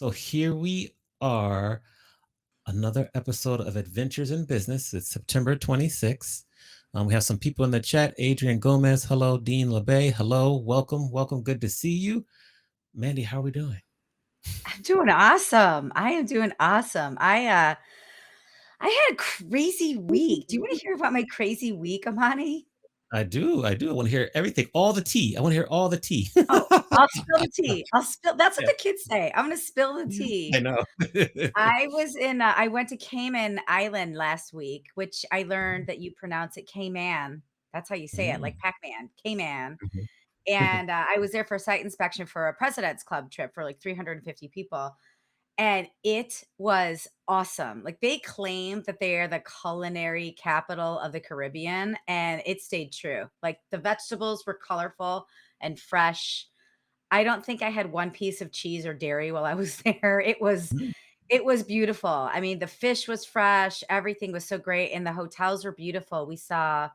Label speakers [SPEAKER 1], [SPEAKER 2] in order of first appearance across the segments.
[SPEAKER 1] So here we are, another episode of Adventures in Business. It's September 26th. We have some people in the chat. Adrian Gomez, hello. Dean LeBay, hello. Welcome, welcome. Good to see you. Mandy, how are we doing?
[SPEAKER 2] I'm doing awesome. I am doing awesome. I had a crazy week. Do you want to hear about my crazy week, Amani?
[SPEAKER 1] I do. I want to hear everything, all the tea. I want to hear all the tea.
[SPEAKER 2] Oh, I'll spill the tea. I'll spill that's what
[SPEAKER 1] Yeah,
[SPEAKER 2] the kids say. I'm gonna spill the tea.
[SPEAKER 1] I know.
[SPEAKER 2] I went to Cayman Island last week, which I learned that you pronounce it Cayman. That's how you say it, like
[SPEAKER 1] Mm,
[SPEAKER 2] Pac-Man, Cayman.
[SPEAKER 1] mhm.
[SPEAKER 2] And I was there for a site inspection for a President's Club trip for like 350 people. And it was awesome. Like, they claim that they are the culinary capital of the Caribbean, and it stayed true. Like, the vegetables were colorful and fresh. I don't think I had one piece of cheese or dairy while I was there.
[SPEAKER 1] Mm,
[SPEAKER 2] It was beautiful. I mean, the fish was fresh, everything was so great, and the hotels were beautiful. We saw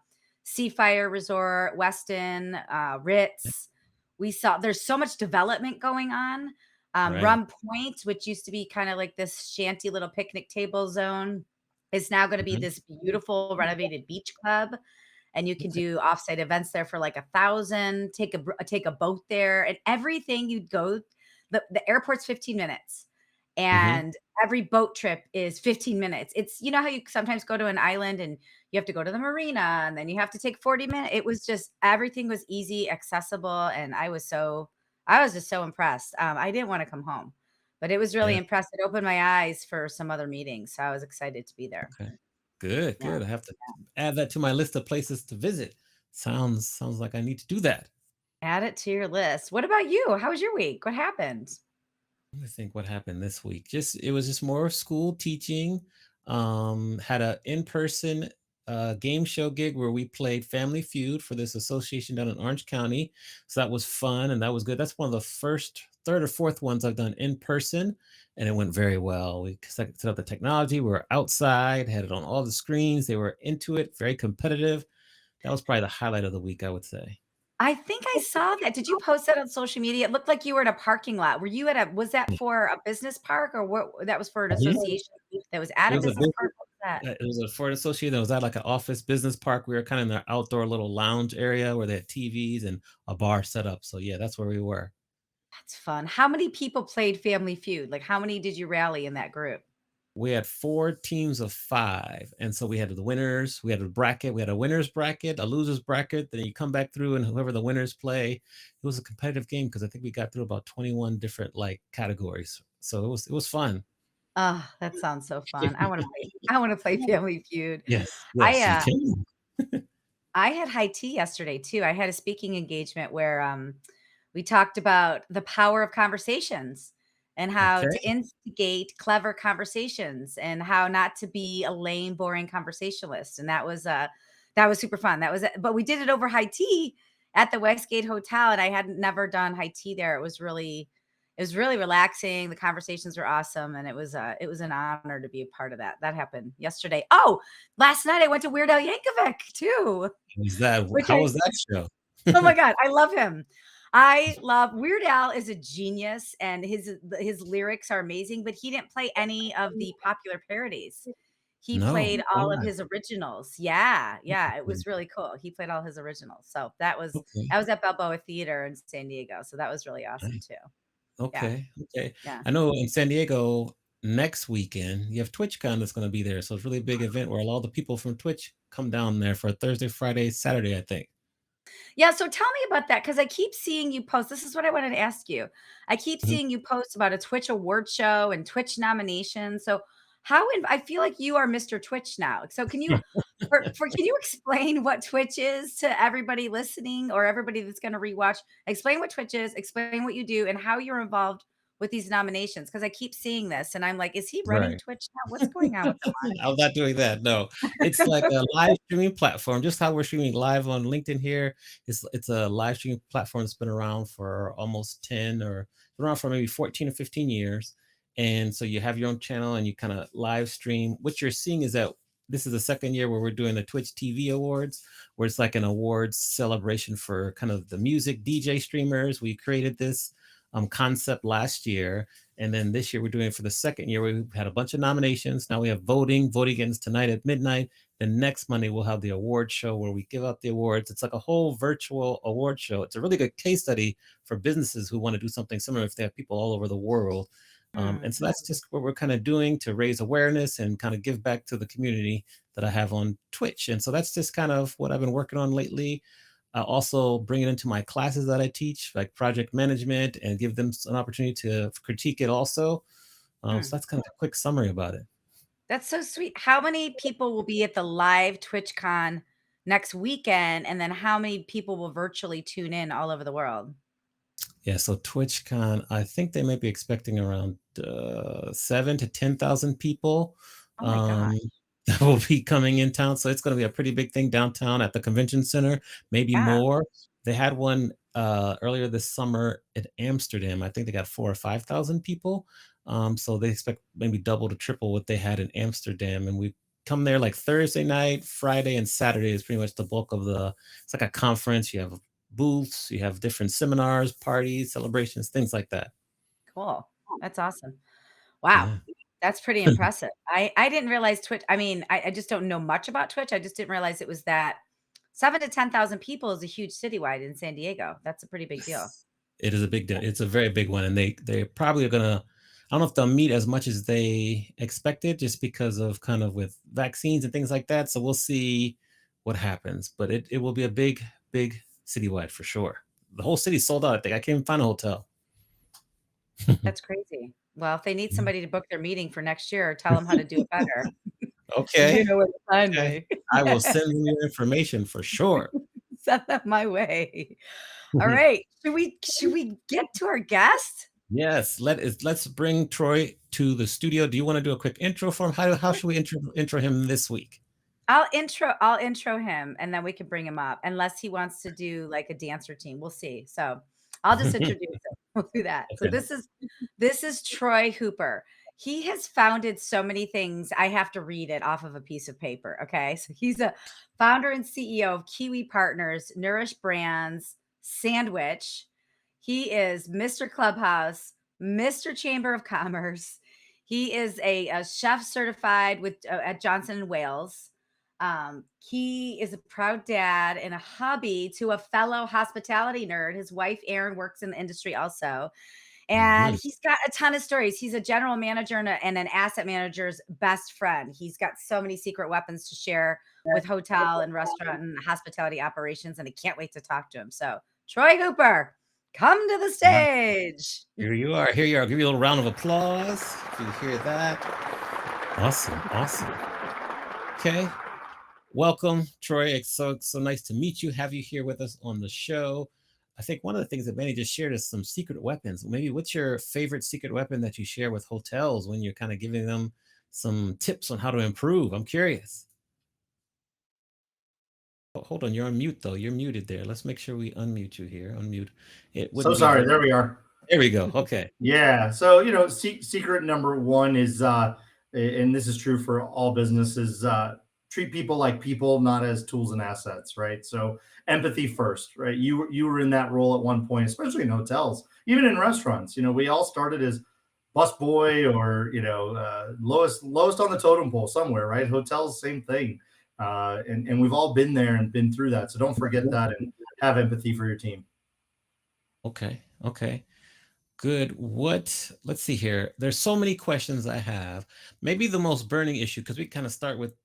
[SPEAKER 2] Seafire Resort, Westin, Ritz. We saw there's so much development going on.
[SPEAKER 1] right.
[SPEAKER 2] Rum Point, which used to be kind of like this shanty little picnic table zone, is now going to be
[SPEAKER 1] Mhm.
[SPEAKER 2] this beautiful renovated beach club, and you can
[SPEAKER 1] Okay.
[SPEAKER 2] do offsite events there for like 1,000. Take a boat there, and everything you'd go. The airport's 15 minutes,
[SPEAKER 1] Mhm,
[SPEAKER 2] and every boat trip is 15 minutes. It's how you sometimes go to an island and you have to go to the marina and then you have to take 40 minutes. It was just everything was easy, accessible, and I was just so impressed. I didn't want to come home, but it was really
[SPEAKER 1] yeah.
[SPEAKER 2] impressed. It opened my eyes for some other meetings, so I was excited to be there.
[SPEAKER 1] Okay. Good,
[SPEAKER 2] Yeah.
[SPEAKER 1] good. I have to add that to my list of places to visit. Sounds like I need to do that.
[SPEAKER 2] Add it to your list. What about you? How was your week? What happened?
[SPEAKER 1] Let me think what happened this week. Just it was just more school teaching. Had a in-person game show gig where we played Family Feud for this association down in Orange County. So that was fun and that was good. That's one of the first, third or fourth ones I've done in person, and it went very well. We set up the technology. We were outside, had it on all the screens. They were into it, very competitive. That was probably the highlight of the week, I would say.
[SPEAKER 2] I think I saw that. Did you post that on social media? It looked like you were at a parking lot. Were you at a was that for a business park or what that was for an
[SPEAKER 1] Mhm.
[SPEAKER 2] association that was at
[SPEAKER 1] It
[SPEAKER 2] a
[SPEAKER 1] was a
[SPEAKER 2] business
[SPEAKER 1] business
[SPEAKER 2] park? What was that?
[SPEAKER 1] it was a Ford associate that was at, like, an office business park. We were kinda in their outdoor little lounge area where they had TVs and a bar set up, so, yeah, that's where we were.
[SPEAKER 2] That's fun. How many people played Family Feud? Like, how many did you rally in that group?
[SPEAKER 1] We had 4 teams of 5, and so we had the winners, we had a bracket, we had a winner's bracket, a loser's bracket, then you come back through and whoever the winners play. It was a competitive game because I think we got through about 21 different, like, categories, so it was fun.
[SPEAKER 2] Oh, that sounds so fun. I wanna play Family Feud.
[SPEAKER 1] Yes,
[SPEAKER 2] I,
[SPEAKER 1] yes, you
[SPEAKER 2] uh
[SPEAKER 1] can.
[SPEAKER 2] I had high tea yesterday too. I had a speaking engagement where we talked about the power of conversations and how
[SPEAKER 1] Okay,
[SPEAKER 2] to instigate clever conversations and how not to be a lame, boring conversationalist. And that was super fun. But we did it over high tea at the Westgate Hotel, and I hadn't never done high tea there. It was really relaxing. The conversations were awesome, and it was an honor to be a part of that. That happened yesterday. Oh, last night I went to Weird Al Yankovic too, which
[SPEAKER 1] how was that show?
[SPEAKER 2] oh my god, I love him. I love Weird Al is a genius, and his lyrics are amazing, but he didn't play any of the popular parodies. He
[SPEAKER 1] No,
[SPEAKER 2] played
[SPEAKER 1] all
[SPEAKER 2] all of
[SPEAKER 1] right.
[SPEAKER 2] his originals. Yeah, yeah, it was really cool. He played all his originals. So that was
[SPEAKER 1] Okay.
[SPEAKER 2] that was at Balboa Theater in San Diego. So that was really awesome
[SPEAKER 1] Nice.
[SPEAKER 2] too. Yeah,
[SPEAKER 1] Okay, okay.
[SPEAKER 2] yeah.
[SPEAKER 1] I know in San Diego next weekend, you have TwitchCon that's gonna be there, so it's a really big event where a lot of the people from Twitch come down there for Thursday, Friday, Saturday, I think.
[SPEAKER 2] Yeah, so tell me about that because I keep seeing you post. This is what I wanted to ask you. I keep
[SPEAKER 1] Mhm.
[SPEAKER 2] seeing you post about a Twitch award show and Twitch nominations. So I feel like you are Mr. Twitch now. So can you explain what Twitch is to everybody listening or everybody that's going to rewatch? Explain what Twitch is, explain what you do and how you're involved with these nominations because I keep seeing this and I'm like, is he running
[SPEAKER 1] Right.
[SPEAKER 2] Twitch now? What's going on with him?
[SPEAKER 1] I'm not doing that, no. It's like a live streaming platform, just how we're streaming live on LinkedIn here. It's a live streaming platform that's been around for almost 10 or been around for maybe 14 or 15 years. And so you have your own channel and you kinda live stream. What you're seeing is that this is the second year where we're doing the Twitch TV Awards, where it's like an awards celebration for kind of the music DJ streamers. We created this concept last year, And then this year we're doing it for the second year. We had a bunch of nominations. Now we have voting. Voting ends tonight at midnight. Then next Monday we'll have the award show where we give out the awards. It's like a whole virtual award show. It's a really good case study for businesses who want to do something similar if they have people all over the world. And
[SPEAKER 2] Mm,
[SPEAKER 1] so that's just what we're kind of doing to raise awareness and kind of give back to the community that I have on Twitch. And so that's just kind of what I've been working on lately. I also bring it into my classes that I teach, like project management, and give them an opportunity to critique it also. So
[SPEAKER 2] mm.
[SPEAKER 1] that's kind of a quick summary about it.
[SPEAKER 2] That's so sweet. How many people will be at the live TwitchCon next weekend? And then how many people will virtually tune in all over the world?
[SPEAKER 1] Yeah, so TwitchCon, I think they might be expecting around 7 to 10,000 people
[SPEAKER 2] Oh my
[SPEAKER 1] um,
[SPEAKER 2] gosh.
[SPEAKER 1] that will be coming in town. So it's going to be a pretty big thing downtown at the convention center, maybe
[SPEAKER 2] Yeah,
[SPEAKER 1] more. They had one earlier this summer at Amsterdam. I think they got 4 or 5,000 people. So they expect maybe double to triple what they had in Amsterdam. And we come there like Thursday night, Friday, and Saturday is pretty much the bulk of the. It's like a conference. You have booths, you have different seminars, parties, celebrations, things like that.
[SPEAKER 2] cool. That's awesome. Wow.
[SPEAKER 1] Yeah.
[SPEAKER 2] That's pretty impressive. I didn't realize Twitch. I mean, I just don't know much about Twitch. I just didn't realize it was that 7 to 10,000 people is a huge citywide in San Diego. That's a pretty big deal.
[SPEAKER 1] It is a big deal. It's a very big one, and they probably are gonna. I don't know if they'll meet as much as they expected, just because of kind of with vaccines and things like that. So we'll see what happens, but it will be a big citywide for sure. The whole city's sold out. I think I can't even find a hotel.
[SPEAKER 2] That's crazy. Well, if they need somebody to book their meeting for next year, tell them how to do it better.
[SPEAKER 1] Okay,
[SPEAKER 2] You know where to find
[SPEAKER 1] okay.
[SPEAKER 2] me.
[SPEAKER 1] I will send you your information for sure.
[SPEAKER 2] Send them my way. All right. Should we get to our guest?
[SPEAKER 1] Yes, let's bring Troy to the studio. Do you want to do a quick intro for him? How should we intro him this week?
[SPEAKER 2] I'll intro him and then we can bring him up unless he wants to do like a dance routine. We'll see. So I'll just introduce him. We'll do that. So
[SPEAKER 1] Okay.
[SPEAKER 2] this is Troy Hooper. He has founded so many things. I have to read it off of a piece of paper. Okay. So he's a founder and CEO of Kiwi Partners, Nourish Brands, Sandwich. He is Mr. Clubhouse, Mr. Chamber of Commerce. He is a chef certified with at Johnson and Wales. He is a proud dad and a hobby to a fellow hospitality nerd. His wife, Erin, works in the industry also. And
[SPEAKER 1] Mhm.
[SPEAKER 2] he's got a ton of stories. He's a general manager and an asset manager's best friend. He's got so many secret weapons to share with hotel and restaurant and hospitality operations. And I can't wait to talk to him. So, Troy Hooper, come to the
[SPEAKER 1] Wow.
[SPEAKER 2] stage.
[SPEAKER 1] Here you are. Here you are. I'll give you a little round of applause if you hear that. Awesome. Awesome. Okay. Welcome, Troy. It's so nice to meet you. Have you here with us on the show. I think one of the things that Manny just shared is some secret weapons. Maybe what's your favorite secret weapon that you share with hotels when you're kind of giving them some tips on how to improve? I'm curious. Oh, hold on, you're on mute though. You're muted there. Let's make sure we unmute you here. Unmute. It
[SPEAKER 3] So
[SPEAKER 1] wouldn't be
[SPEAKER 3] sorry.
[SPEAKER 1] very.
[SPEAKER 3] There we are.
[SPEAKER 1] There we go. Okay.
[SPEAKER 3] Yeah. So, secret number one is, and this is true for all businesses, treat people like people, not as tools and assets, right? So, empathy first, right? You were in that role at one point, especially in hotels, even in restaurants. We all started as busboy or lowest on the totem pole somewhere, right? Hotels, same thing, and we've all been there and been through that. So don't forget that and have empathy for your team.
[SPEAKER 1] Okay. Okay. Good. Let's see here. There's so many questions I have. Maybe the most burning issue, because we kind of start with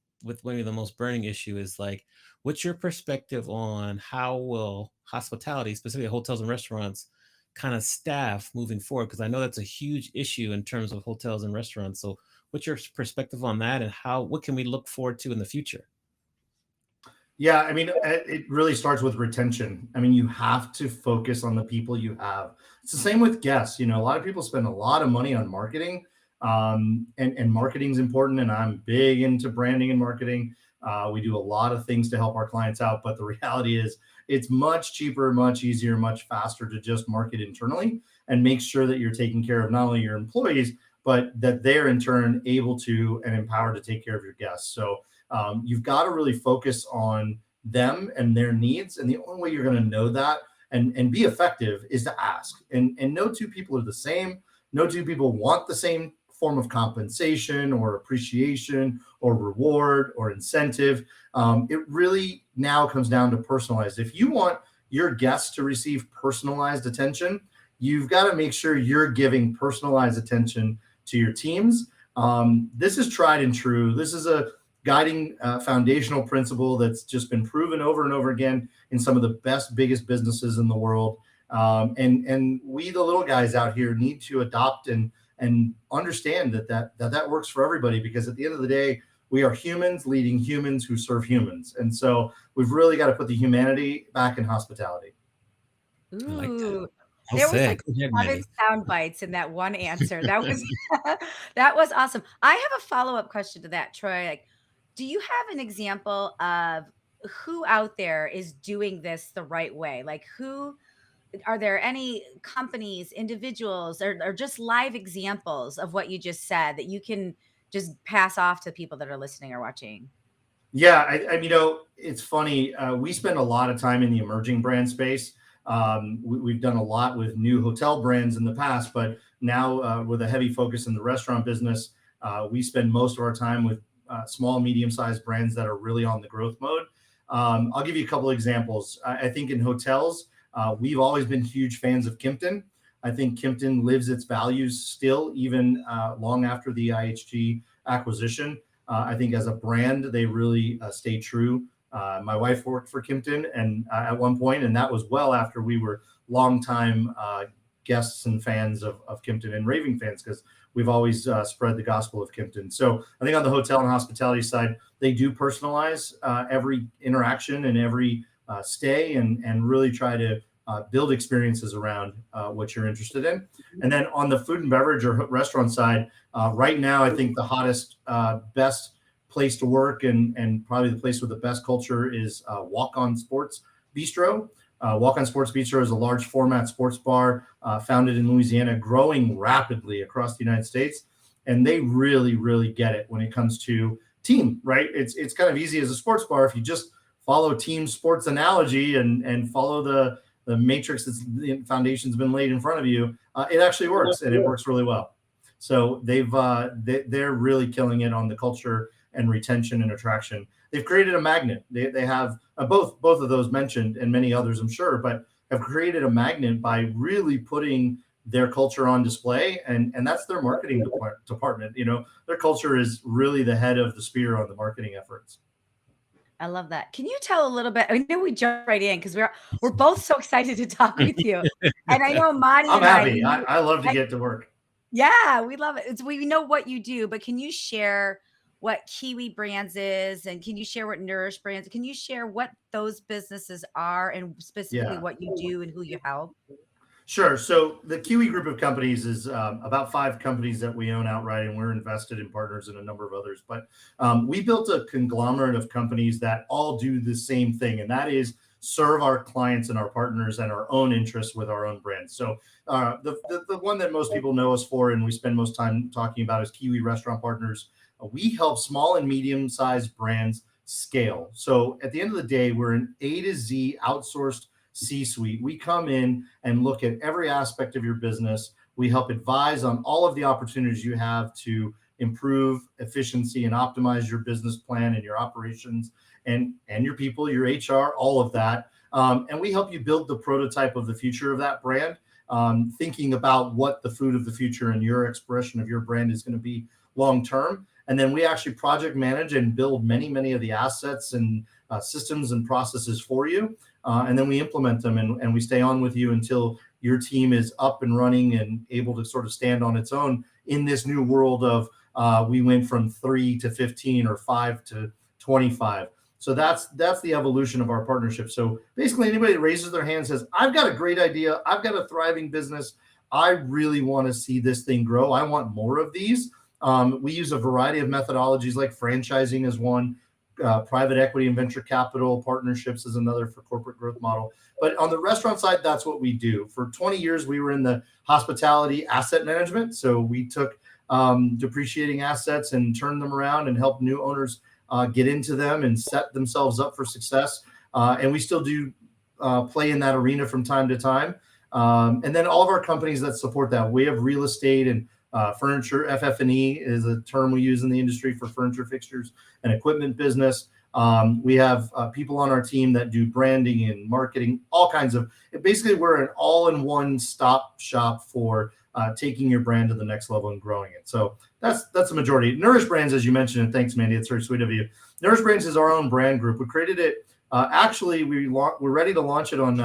[SPEAKER 1] maybe the most burning issue is like, what's your perspective on how will hospitality, specifically hotels and restaurants, kind of staff moving forward? Because I know that's a huge issue in terms of hotels and restaurants. So what's your perspective on that, and what can we look forward to in the future?
[SPEAKER 3] Yeah, I mean, it really starts with retention. I mean, you have to focus on the people you have. It's the same with guests. A lot of people spend a lot of money on marketing, and marketing is important. And I'm big into branding and marketing. We do a lot of things to help our clients out, but the reality is, it's much cheaper, much easier, much faster to just market internally and make sure that you're taking care of not only your employees, but that they're in turn able to and empowered to take care of your guests. So you've got to really focus on them and their needs. And the only way you're going to know that and be effective is to ask. And no two people are the same. No two people want the same form of compensation or appreciation or reward or incentive. It really now comes down to personalized. If you want your guests to receive personalized attention, you've got to make sure you're giving personalized attention to your teams. This is tried and true. This is a guiding foundational principle that's just been proven over and over again in some of the best, biggest businesses in the world. And we, the little guys out here, need to adopt and understand that works for everybody, because at the end of the day, we are humans leading humans who serve humans. And so we've really got to put the humanity back in hospitality.
[SPEAKER 1] I like that.
[SPEAKER 2] Ooh,
[SPEAKER 1] Well
[SPEAKER 2] there was like
[SPEAKER 1] said. Go ahead,
[SPEAKER 2] 7
[SPEAKER 1] Mandy.
[SPEAKER 2] sound bites in that one answer. That was that was awesome. I have a follow-up question to that, Troy. Like, do you have an example of who out there is doing this the right way? Like, who are there any companies, individuals, or just live examples of what you just said that you can just pass off to people that are listening or watching?
[SPEAKER 3] Yeah, it's funny. We spend a lot of time in the emerging brand space. We've done a lot with new hotel brands in the past, but now with a heavy focus in the restaurant business, we spend most of our time with small, medium-sized brands that are really on the growth mode. I'll give you a couple of examples. I think in hotels, we've always been huge fans of Kimpton. I think Kimpton lives its values still, even long after the IHG acquisition. I think as a brand, they really stay true. My wife worked for Kimpton and at one point, and that was well after we were longtime guests and fans of Kimpton and raving fans, because we've always spread the gospel of Kimpton. So I think on the hotel and hospitality side, they do personalize every interaction and every stay, and really try to build experiences around what you're interested in. And then on the food and beverage or restaurant side, right now, I think the hottest, best place to work and probably the place with the best culture is Walk On Sports Bistro. Walk On Sports Bistro is a large format sports bar founded in Louisiana, growing rapidly across the United States. And they really, really get it when it comes to team, right? It's kind of easy as a sports bar if you just follow team sports analogy and follow the matrix that's the foundation's been laid in front of you. It actually works, and it works really well. So they're really killing it on the culture and retention and attraction. They've created a magnet. They have both of those mentioned, and many others, I'm sure, but have created a magnet by really putting their culture on display, and that's their marketing department. Their culture is really the head of the spear on the marketing efforts.
[SPEAKER 2] I love that. Can you tell a little bit? I know we jump right in because we're both so excited to talk with you, and I know Monty
[SPEAKER 3] I'm
[SPEAKER 2] and
[SPEAKER 3] happy. I love to get to work.
[SPEAKER 2] yeah, we love it. We know what you do, but can you share what Kiwi Brands is, and can you share what Nourish Brands? Can you share what those businesses are, and specifically
[SPEAKER 3] Yeah.
[SPEAKER 2] what you do and who you help?
[SPEAKER 3] Sure. So the Kiwi group of companies is about 5 companies that we own outright, and we're invested in partners in a number of others. But we built a conglomerate of companies that all do the same thing, and that is serve our clients and our partners and our own interests with our own brands. So the one that most people know us for, and we spend most time talking about, is Kiwi Restaurant Partners. We help small and medium-sized brands scale. So at the end of the day, we're an A to Z outsourced C-suite. We come in and look at every aspect of your business. We help advise on all of the opportunities you have to improve efficiency and optimize your business plan and your operations and your people, your HR, all of that. And we help you build the prototype of the future of that brand, thinking about what the food of the future and your expression of your brand is going to be long term. And then we actually project manage and build many of the assets and systems and processes for you. And then we implement them, and we stay on with you until your team is up and running and able to sort of stand on its own in this new world of we went from 3 to 15 or 5 to 25. So that's the evolution of our partnership. So basically, anybody that raises their hand says, I've got a great idea. I've got a thriving business. I really want to see this thing grow. I want more of these. We use a variety of methodologies, like franchising is one, private equity and venture capital partnerships is another for corporate growth model. But on the restaurant side, that's what we do. For 20 years, we were in the hospitality asset management. So we took depreciating assets and turned them around and helped new owners get into them and set themselves up for success. And we still do play in that arena from time to time. And then all of our companies that support that, we have real estate and furniture. FF&E is a term we use in the industry for furniture, fixtures, and equipment business. We have people on our team that do branding and marketing, all kinds of. Basically, we're an all-in-one stop shop for taking your brand to the next level and growing it. So that's the majority. Nourish Brands, as you mentioned, and thanks, Mandy. It's very sweet of you. Nourish Brands is our own brand group. We created it. Actually, we're ready to launch it on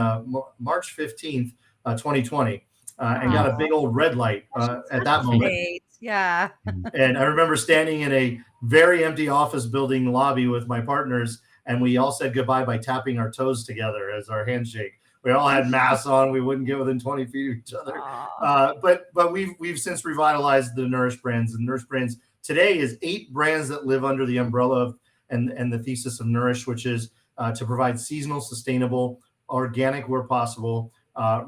[SPEAKER 3] March 15th, 2020, and got a
[SPEAKER 2] Oh,
[SPEAKER 3] big old red light at
[SPEAKER 2] such
[SPEAKER 3] that
[SPEAKER 2] a
[SPEAKER 3] moment.
[SPEAKER 2] date. Yeah.
[SPEAKER 3] And I remember standing in a very empty office building lobby with my partners, and we all said goodbye by tapping our toes together as our handshake. We all had masks on. We wouldn't get within 20 feet of each other.
[SPEAKER 2] Aw.
[SPEAKER 3] But we've since revitalized the Nourish Brands. And Nourish Brands today is 8 brands that live under the umbrella of and the thesis of Nourish, which is to provide seasonal, sustainable, organic where possible,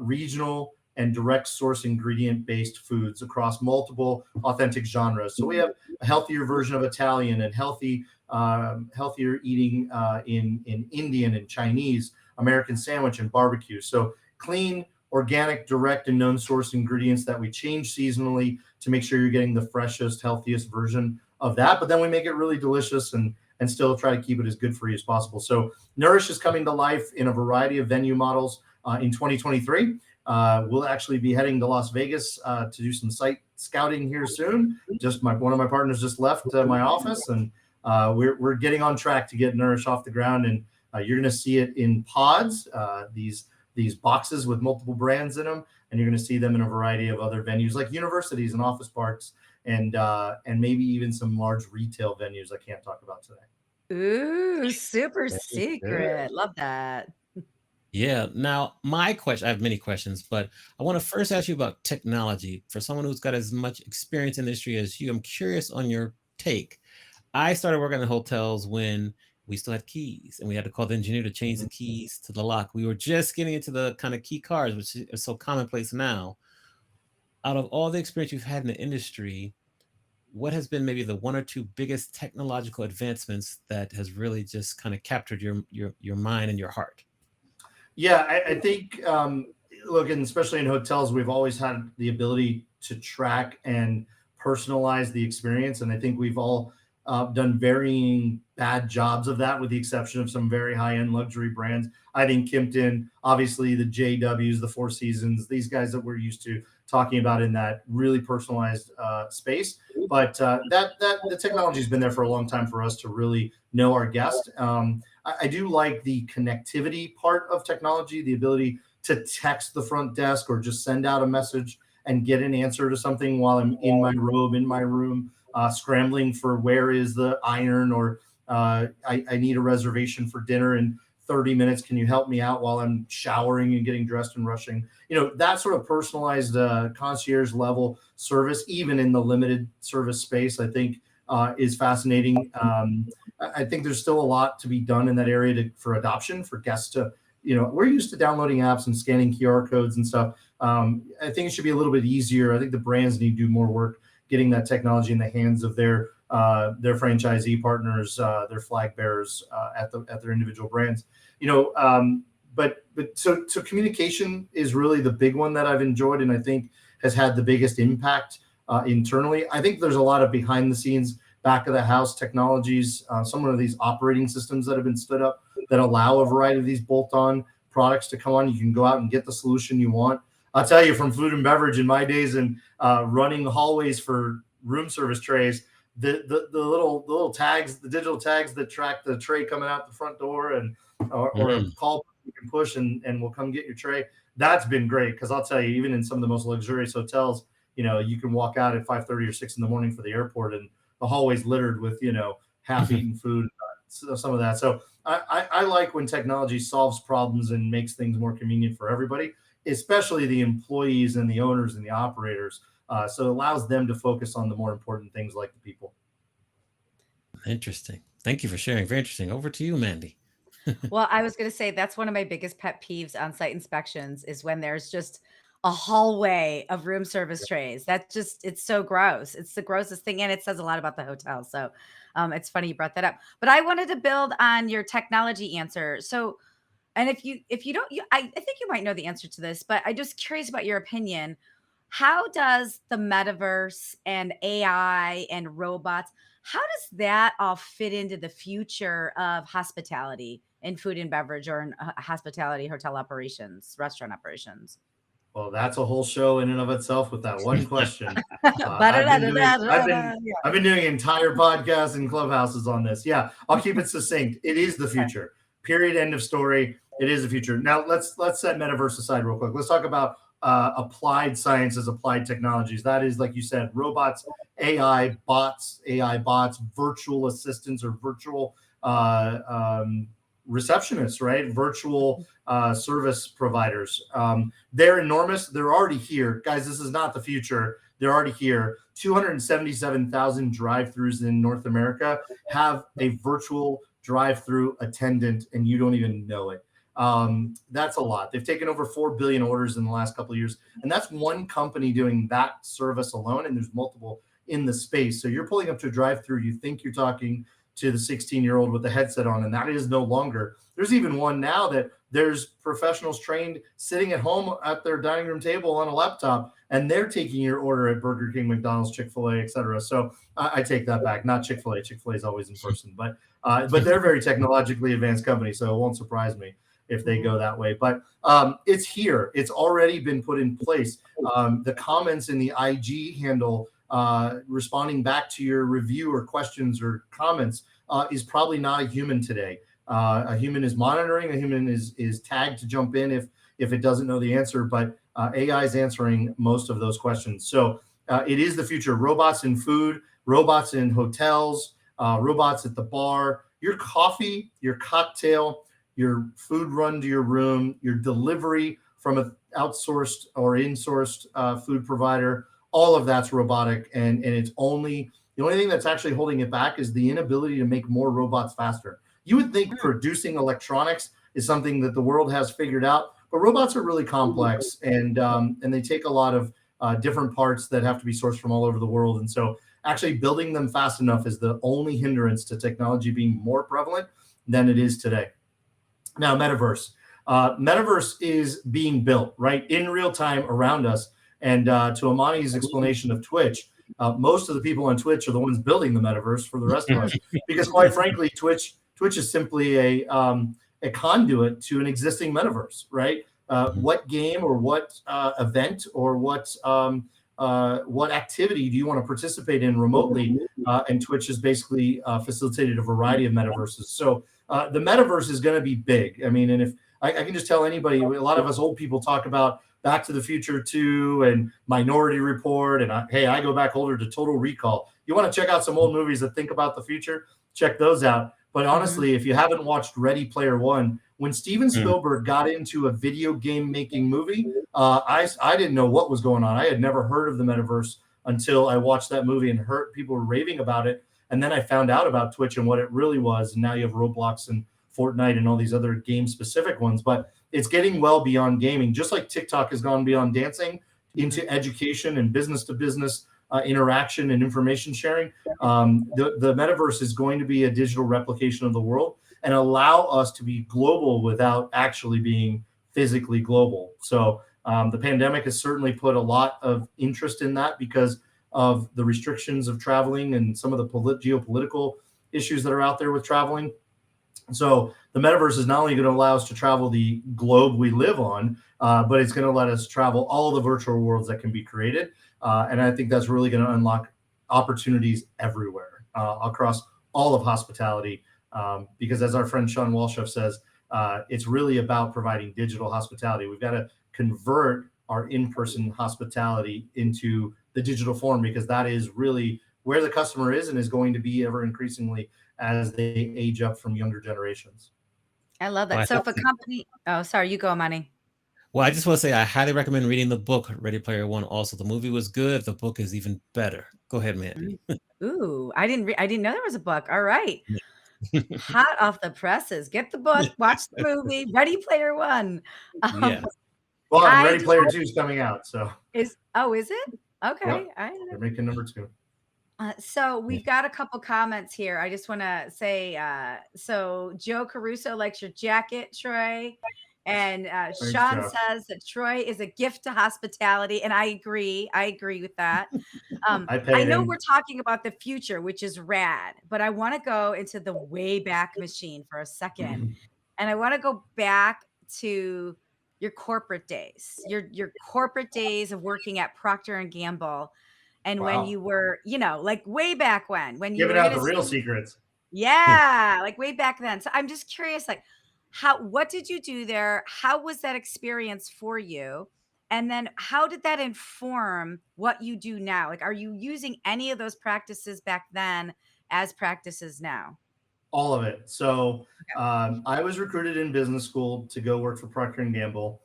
[SPEAKER 3] regional and direct source ingredient based foods across multiple authentic genres. So we have a healthier version of Italian and healthier eating in Indian and Chinese, American sandwich and barbecue. So clean, organic, direct, and known source ingredients that we change seasonally to make sure you're getting the freshest, healthiest version of that. But then we make it really delicious and still try to keep it as good for you as possible. So Nourish is coming to life in a variety of venue models in 2023. We'll actually be heading to Las Vegas to do some site scouting here soon. Just one of my partners just left my office, and we're getting on track to get Nourish off the ground. And you're going to see it in pods, these boxes with multiple brands in them, and you're going to see them in a variety of other venues like universities and office parks, and maybe even some large retail venues I can't talk about today.
[SPEAKER 2] Ooh, super
[SPEAKER 1] Very good.
[SPEAKER 2] secret. Love that.
[SPEAKER 1] Yeah. Now, my question, I have many questions, but I want to first ask you about technology. For someone who's got as much experience in the industry as you, I'm curious on your take. I started working in hotels when we still had keys and we had to call the engineer to change the keys to the lock. We were just getting into the kind of key cards, which is so commonplace now. Out of all the experience you've had in the industry, what has been maybe the one or two biggest technological advancements that has really just kind of captured your mind and your heart?
[SPEAKER 3] Yeah, I think, look, and especially in hotels, we've always had the ability to track and personalize the experience. And I think we've all done varying bad jobs of that, with the exception of some very high end luxury brands. I think Kimpton, obviously the JWs, the Four Seasons, these guys that we're used to talking about in that really personalized space. But that the technology's been there for a long time for us to really know our guest. I do like the connectivity part of technology, the ability to text the front desk or just send out a message and get an answer to something while I'm in my robe, in my room, scrambling for where is the iron, or I need a reservation for dinner in 30 minutes. Can you help me out while I'm showering and getting dressed and rushing? That sort of personalized concierge level service, even in the limited service space, I think is fascinating. I think there's still a lot to be done in that area for adoption, for guests to, we're used to downloading apps and scanning QR codes and stuff. I think it should be a little bit easier. I think the brands need to do more work getting that technology in the hands of their franchisee partners, their flag bearers at their individual brands. But so communication is really the big one that I've enjoyed, and I think has had the biggest impact internally. I think there's a lot of behind the scenes, back of the house technologies, some of these operating systems that have been stood up that allow a variety of these bolt-on products to come on. You can go out and get the solution you want. I'll tell you, from food and beverage in my days and running hallways for room service trays, the little tags, the digital tags that track the tray coming out the front door, and or a call you can push and we'll come get your tray. That's been great, because I'll tell you, even in some of the most luxurious hotels, you can walk out at 5:30 or 6 in the morning for the airport, and the hallway's littered with half-eaten food, some of that. So I like when technology solves problems and makes things more convenient for everybody, especially the employees and the owners and the operators. So it allows them to focus on the more important things, like the people.
[SPEAKER 1] Interesting. Thank you for sharing. Very interesting. Over to you, Mandy.
[SPEAKER 2] Well, I was gonna say that's one of my biggest pet peeves on site inspections is when there's just a hallway of room service trays. It's so gross. It's the grossest thing, and it says a lot about the hotel. So, it's funny you brought that up. But I wanted to build on your technology answer. So, And if you don't, I think you might know the answer to this, but I'm just curious about your opinion. How does the metaverse and AI and robots, how does that all fit into the future of hospitality in food and beverage or in hospitality, hotel operations, restaurant operations?
[SPEAKER 3] Well, that's a whole show in and of itself with that one question. I've been doing
[SPEAKER 2] Ba-da-da-da-da-da-da. Yeah.
[SPEAKER 3] I've been doing entire podcasts and clubhouses on this. Yeah, I'll keep it succinct. It is the
[SPEAKER 2] Okay.
[SPEAKER 3] future. Period. End of story. It is the future. Now let's set metaverse aside real quick. Let's talk about applied sciences, applied technologies. That is, like you said, robots, AI bots, virtual assistants or virtual receptionists, right? Virtual service providers. They're enormous. They're already here. Guys, this is not the future. They're already here. 277,000 drive-throughs in North America have a virtual drive-through attendant, and you don't even know it. That's a lot. They've taken over 4 billion orders in the last couple of years, and that's one company doing that service alone, and there's multiple in the space. So you're pulling up to a drive-through, you think you're talking to the 16-year-old with the headset on, and that is no longer. There's even one now that there's professionals trained sitting at home at their dining room table on a laptop, and they're taking your order at Burger King, McDonald's, Chick-fil-A, et cetera. So I take that back. Not Chick-fil-A. Chick-fil-A is always in person, but they're very technologically advanced company, so it won't surprise me if they go that way. But it's here. It's already been put in place. The comments in the IG handle responding back to your review or questions or comments is probably not a human today. A human is monitoring. A human is tagged to jump in if it doesn't know the answer, but AI is answering most of those questions. So it is the future. Robots in food, robots in hotels, robots at the bar, your coffee, your cocktail, your food run to your room, your delivery from an outsourced or insourced food provider. All of that's robotic, and it's only the only thing that's actually holding it back is the inability to make more robots faster. You would think producing electronics is something that the world has figured out, but robots are really complex, and they take a lot of different parts that have to be sourced from all over the world. And so, actually building them fast enough is the only hindrance to technology being more prevalent than it is today. Now, metaverse. Metaverse is being built right in real time around us. And to Amani's explanation of Twitch, most of the people on Twitch are the ones building the metaverse for the rest of us, because quite frankly, Twitch is simply a conduit to an existing metaverse, right? What game or what event or what activity do you want to participate in remotely? And Twitch has basically facilitated a variety of metaverses. So the metaverse is going to be big. I mean, and if I can just tell anybody, a lot of us old people talk about Back to the Future 2 and Minority Report. And I go back older to Total Recall. You want to check out some old movies that think about the future? Check those out. But honestly, if you haven't watched Ready Player One, when Steven Spielberg got into a video game making movie, I didn't know what was going on. I had never heard of the metaverse until I watched that movie and heard people were raving about it. And then I found out about Twitch and what it really was. And now you have Roblox and Fortnite and all these other game specific ones. But it's getting well beyond gaming, just like TikTok has gone beyond dancing into education and business to business interaction and information sharing. The metaverse is going to be a digital replication of the world and allow us to be global without actually being physically global. So the pandemic has certainly put a lot of interest in that because of the restrictions of traveling and some of the geopolitical issues that are out there with traveling. So the metaverse is not only going to allow us to travel the globe we live on, but it's going to let us travel all the virtual worlds that can be created. And I think that's really going to unlock opportunities everywhere across all of hospitality. Because as our friend Sean Walshoff says, it's really about providing digital hospitality. We've got to convert our in-person hospitality into the digital form, because that is really where the customer is and is going to be ever increasingly as they age up from younger generations.
[SPEAKER 2] I love
[SPEAKER 1] Well,
[SPEAKER 2] that. So if a company, oh, sorry, you go, Money.
[SPEAKER 1] Well, I just want to say I highly recommend reading the book Ready Player One. Also, the movie was good. The book is even better. Go ahead, Mandy.
[SPEAKER 2] Ooh, I didn't know there was a book. All right. Hot off the presses. Get the book, watch the movie, Ready Player One.
[SPEAKER 1] Yeah.
[SPEAKER 3] Well, and
[SPEAKER 2] I
[SPEAKER 3] Ready
[SPEAKER 2] just
[SPEAKER 3] Player 2 is coming out. So
[SPEAKER 2] is it? Okay.
[SPEAKER 3] yep, they're making number 2.
[SPEAKER 2] So we've got a couple comments here. I just want to say, so Joe Caruso likes your jacket, Troy. And
[SPEAKER 3] Thanks,
[SPEAKER 2] Sean
[SPEAKER 3] Joe.
[SPEAKER 2] says that Troy is a gift to hospitality. And I agree. I agree with that.
[SPEAKER 3] I
[SPEAKER 2] I
[SPEAKER 3] paid
[SPEAKER 2] know we're
[SPEAKER 3] him.
[SPEAKER 2] talking about the future, which is rad, but I want to go into the way back machine for a second. And I want to go back to your corporate days, your corporate days of working at Procter and Gamble, and when
[SPEAKER 3] Wow.
[SPEAKER 2] you were, like way back when you
[SPEAKER 3] Giving
[SPEAKER 2] were
[SPEAKER 3] out
[SPEAKER 2] gonna
[SPEAKER 3] the real
[SPEAKER 2] see,
[SPEAKER 3] secrets.
[SPEAKER 2] yeah, like way back then. So I'm just curious, like, what did you do there? How was that experience for you? And then how did that inform what you do now? Like, are you using any of those practices back then as practices now?
[SPEAKER 3] All of it. So I was recruited in business school to go work for Procter and Gamble.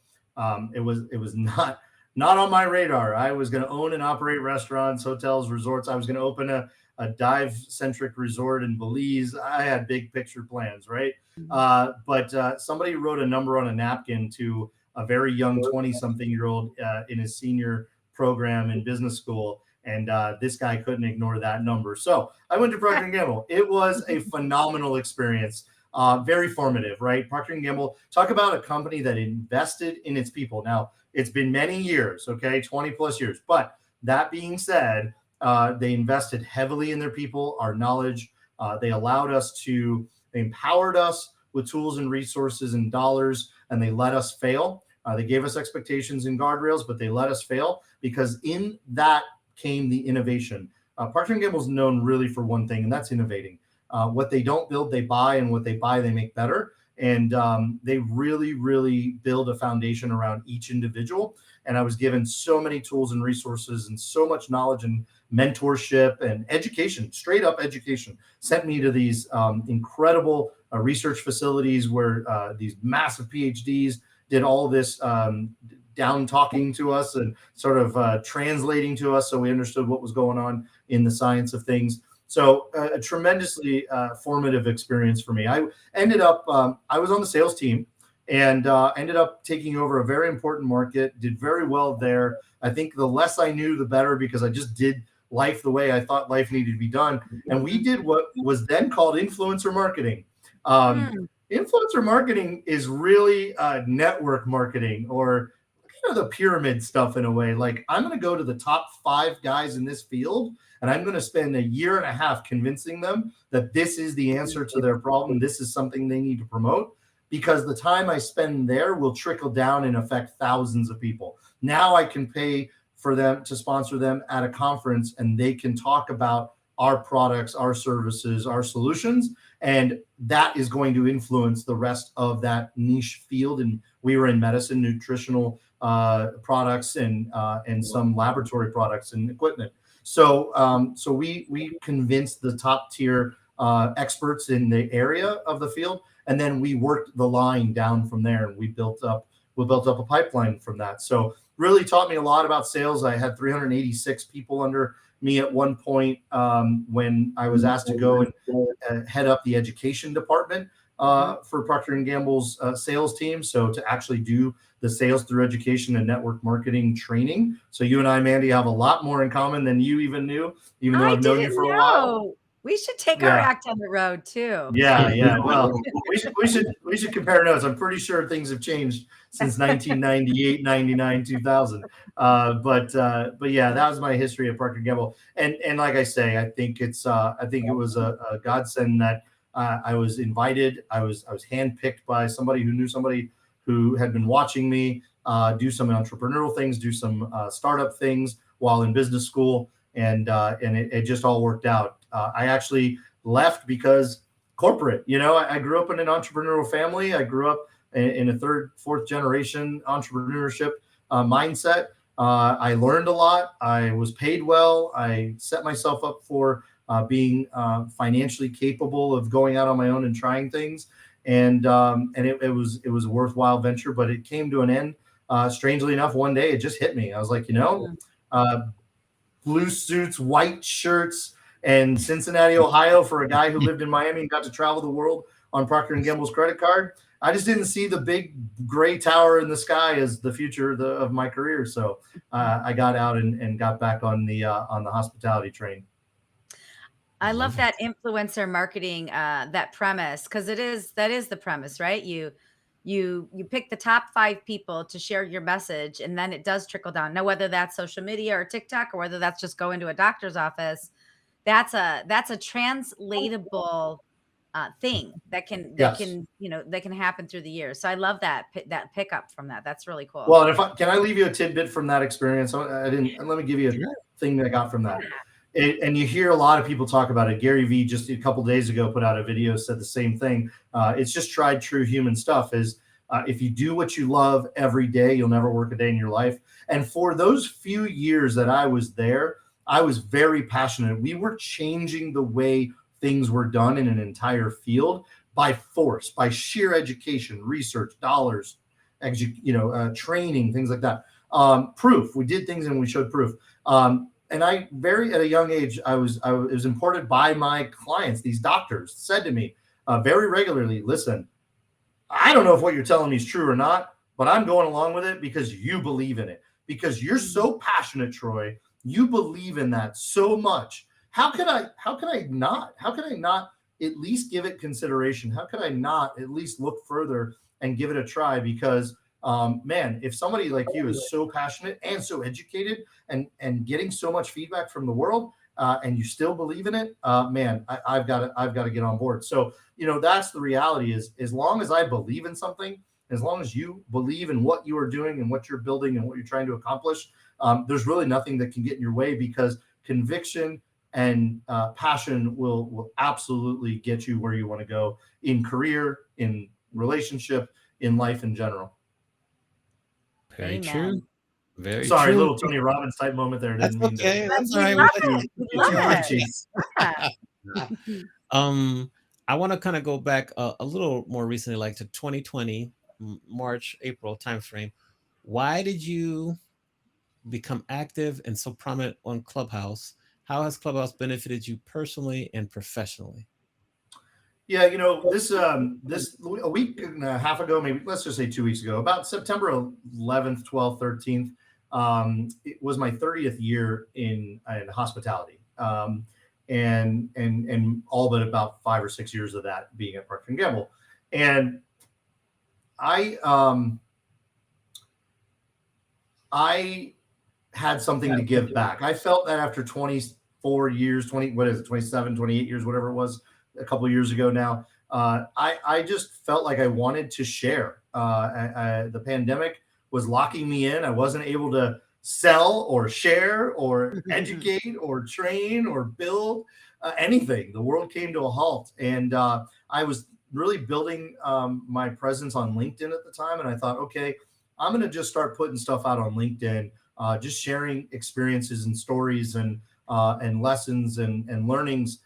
[SPEAKER 3] It was not on my radar. I was going to own and operate restaurants, hotels, resorts. I was going to open a dive centric resort in Belize. I had big picture plans, right?
[SPEAKER 2] Mhm.
[SPEAKER 3] But somebody wrote a number on a napkin to a very young 20 something year old in his senior program in business school. And this guy couldn't ignore that number. So I went to Procter and Gamble. It was a phenomenal experience, very formative, right? Procter and Gamble. Talk about a company that invested in its people. Now it's been many years, okay, 20 plus years. But that being said, they invested heavily in their people, our knowledge. They allowed us to, they empowered us with tools and resources and dollars, and they let us fail. They gave us expectations and guardrails, but they let us fail because in that came the innovation. Procter and Gamble is known really for one thing, and that's innovating. What they don't build, they buy, and what they buy, they make better. And they really, really build a foundation around each individual. And I was given so many tools and resources and so much knowledge and mentorship and education, straight up education, sent me to these incredible research facilities where these massive PhDs did all this down talking to us and sort of translating to us so we understood what was going on in the science of things. So a tremendously formative experience for me. I ended up, I was on the sales team and ended up taking over a very important market, did very well there. I think the less I knew, the better, because I just did life the way I thought life needed to be done. And we did what was then called influencer marketing. Um,
[SPEAKER 2] Mm.
[SPEAKER 3] Influencer marketing is really network marketing, or the pyramid stuff in a way. Like, I'm going to go to the top 5 guys in this field, and I'm going to spend a year and a half convincing them that this is the answer to their problem. This is something they need to promote, because the time I spend there will trickle down and affect thousands of people. Now I can pay for them to sponsor them at a conference, and they can talk about our products, our services, our solutions, and that is going to influence the rest of that niche field. And we were in medicine, nutritional products, and some laboratory products and equipment. So we convinced the top tier experts in the area of the field, and then we worked the line down from there, and we built up a pipeline from that. So really taught me a lot about sales. I had 386 people under me at one point when I was asked to go and head up the education department
[SPEAKER 2] Mhm.
[SPEAKER 3] for Procter and Gamble's sales team. So to actually do the sales through education and network marketing training. So you and I, Mandy, have a lot more in common than you even knew, even though
[SPEAKER 2] I
[SPEAKER 3] I've known you
[SPEAKER 2] didn't
[SPEAKER 3] for a while.
[SPEAKER 2] know. We should take our
[SPEAKER 3] Yeah.
[SPEAKER 2] act on the road too.
[SPEAKER 3] Yeah, yeah. Well, we should compare notes. I'm pretty sure things have changed since 1998, 99, 2000. But yeah, that was my history at Procter and Gamble. And like I say, I think it was a godsend that I was invited. I was handpicked by somebody who knew somebody who had been watching me do some entrepreneurial things, do some startup things while in business school, and it just all worked out. I actually left because corporate. I grew up in an entrepreneurial family. I grew up in a third, fourth generation entrepreneurship mindset. I learned a lot. I was paid well. I set myself up for being financially capable of going out on my own and trying things. And it was a worthwhile venture, but it came to an end. Strangely enough, one day it just hit me. I was like,
[SPEAKER 2] Mm.
[SPEAKER 3] uh, blue suits, white shirts, and Cincinnati, Ohio, for a guy who lived in Miami and got to travel the world on Procter and Gamble's credit card. I just didn't see the big gray tower in the sky as the future of my career. So I got out and got back on the hospitality train.
[SPEAKER 2] I love
[SPEAKER 1] Love
[SPEAKER 2] that
[SPEAKER 1] it.
[SPEAKER 2] influencer marketing, that premise, because that is the premise, right? You pick the top 5 people to share your message, and then it does trickle down. Now, whether that's social media or TikTok, or whether that's just going to a doctor's office, that's a translatable thing that
[SPEAKER 3] Yes.
[SPEAKER 2] can that can happen through the years. So I love that pickup from that. That's really cool.
[SPEAKER 3] Well, and if can I leave you a tidbit from that experience? I didn't. Let me give you a
[SPEAKER 1] Sure.
[SPEAKER 3] thing that I got from that. And you hear a lot of people talk about it. Gary Vee just a couple days ago put out a video, said the same thing. It's just tried true human stuff. Is if you do what you love every day, you'll never work a day in your life. And for those few years that I was there, I was very passionate. We were changing the way things were done in an entire field by force, by sheer education, research, dollars, training, things like that. Proof. We did things and we showed proof. And I very at a young age, it was imported by my clients. These doctors said to me very regularly, "Listen, I don't know if what you're telling me is true or not, but I'm going along with it because you believe in it. Because you're
[SPEAKER 2] Mhm.
[SPEAKER 3] so passionate, Troy. You believe in that so much. How can I not at least give it consideration? How can I not at least look further and give it a try? Because man, if somebody like you is so passionate and so educated and getting so much feedback from the world, and you still believe in it, man, I've got to get on board. So that's the reality. Is as long as I believe in something, as long as you believe in what you are doing and what you're building and what you're trying to accomplish, there's really nothing that can get in your way, because conviction and passion will absolutely get you where you want to go in career, in relationship, in life in general.
[SPEAKER 1] Very true.
[SPEAKER 2] Amen.
[SPEAKER 1] Very
[SPEAKER 3] Sorry,
[SPEAKER 1] true.
[SPEAKER 3] little Tony Robbins type moment there.
[SPEAKER 1] That's
[SPEAKER 3] Didn't mean to
[SPEAKER 1] okay. That's all
[SPEAKER 2] We
[SPEAKER 1] right.
[SPEAKER 2] love
[SPEAKER 3] get
[SPEAKER 2] it.
[SPEAKER 3] too
[SPEAKER 2] We
[SPEAKER 3] get too
[SPEAKER 2] love it.
[SPEAKER 3] preachy.
[SPEAKER 2] Yeah.
[SPEAKER 1] Um, I want to kind of go back a little more recently, like to 2020, March, April timeframe. Why did you become active and so prominent on Clubhouse? How has Clubhouse benefited you personally and professionally?
[SPEAKER 3] Yeah, this a week and a half ago, maybe let's just say 2 weeks ago, about September 11th, 12th, 13th, it was my 30th year in hospitality, and all but about 5 or 6 years of that being at Procter and Gamble, and I I had something to give back. I felt that after 24 years, 20, what is it, 27, 28 years, whatever it was, a couple of years ago now, I just felt like I wanted to share. The pandemic was locking me in. I wasn't able to sell or share or educate or train or build anything. The world came to a halt. And I was really building my presence on LinkedIn at the time. And I thought, okay, I'm going to just start putting stuff out on LinkedIn, just sharing experiences and stories and lessons and learnings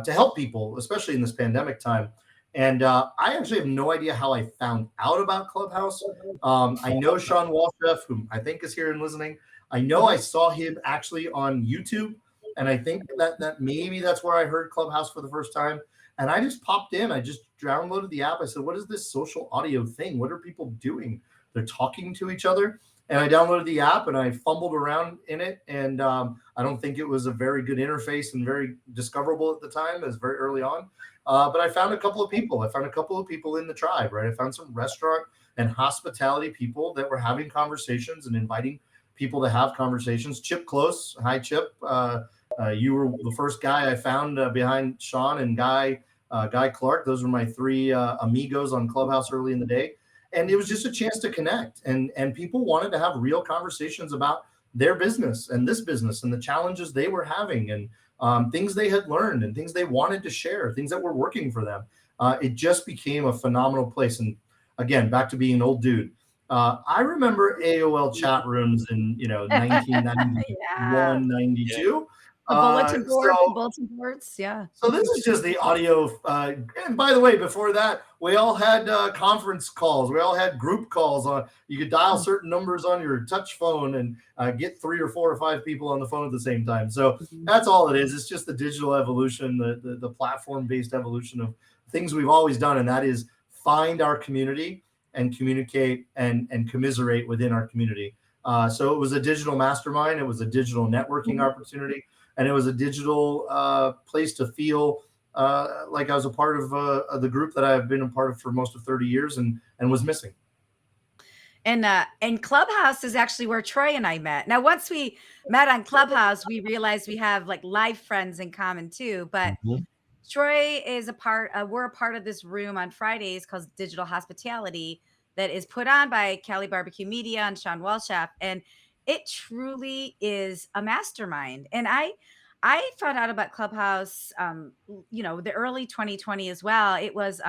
[SPEAKER 3] to help people, especially in this pandemic time. And I actually have no idea how I found out about Clubhouse. I know Sean Walchef, whom I think is here and listening. I know I saw him actually on YouTube, and I think that maybe that's where I heard Clubhouse for the first time. And I just popped in. I just downloaded the app. I said, "What is this social audio thing? What are people doing? They're talking to each other." And I downloaded the app and I fumbled around in it. And I don't think it was a very good interface and very discoverable at the time. It was very early on. But I found a couple of people. I found a couple of people in the tribe, right? I found some restaurant and hospitality people that were having conversations and inviting people to have conversations. Chip Close. Hi, Chip. You were the first guy I found behind Sean and Guy Clark. Those were my three amigos on Clubhouse early in the day. And it was just a chance to connect, and people wanted to have real conversations about their business and this business and the challenges they were having, and things they had learned and things they wanted to share, things that were working for them. It just became a phenomenal place. And again, back to being an old dude, I remember AOL chat rooms in
[SPEAKER 2] Yeah.
[SPEAKER 3] 1991,
[SPEAKER 1] Yeah.
[SPEAKER 3] 92.
[SPEAKER 2] The bulletin boards, the
[SPEAKER 3] So
[SPEAKER 2] bulletin boards. Yeah.
[SPEAKER 3] so this is just the audio. And by the way, before that, we all had conference calls. We all had group calls. You could dial certain numbers on your touch phone and get 3 or 4 or 5 people on the phone at the same time. So
[SPEAKER 2] Mhm.
[SPEAKER 3] that's all it is. It's just the digital evolution, the platform-based evolution of things we've always done, and that is find our community and communicate and commiserate within our community. So it was a digital mastermind. It was a digital networking opportunity. and it was a digital place to feel like I was a part of the group that I've been a part of for most of 30 years and was missing.
[SPEAKER 2] And Clubhouse is actually where Troy and I met. Now, once we met on Clubhouse, we realized we have like live friends in common too. But
[SPEAKER 1] Mhm.
[SPEAKER 2] Troy is a part. We're a part of this room on Fridays called Digital Hospitality that is put on by Cali Barbecue Media and Sean Walshaff, and it truly is a mastermind. And I found out about Clubhouse, the early 2020 as well. It was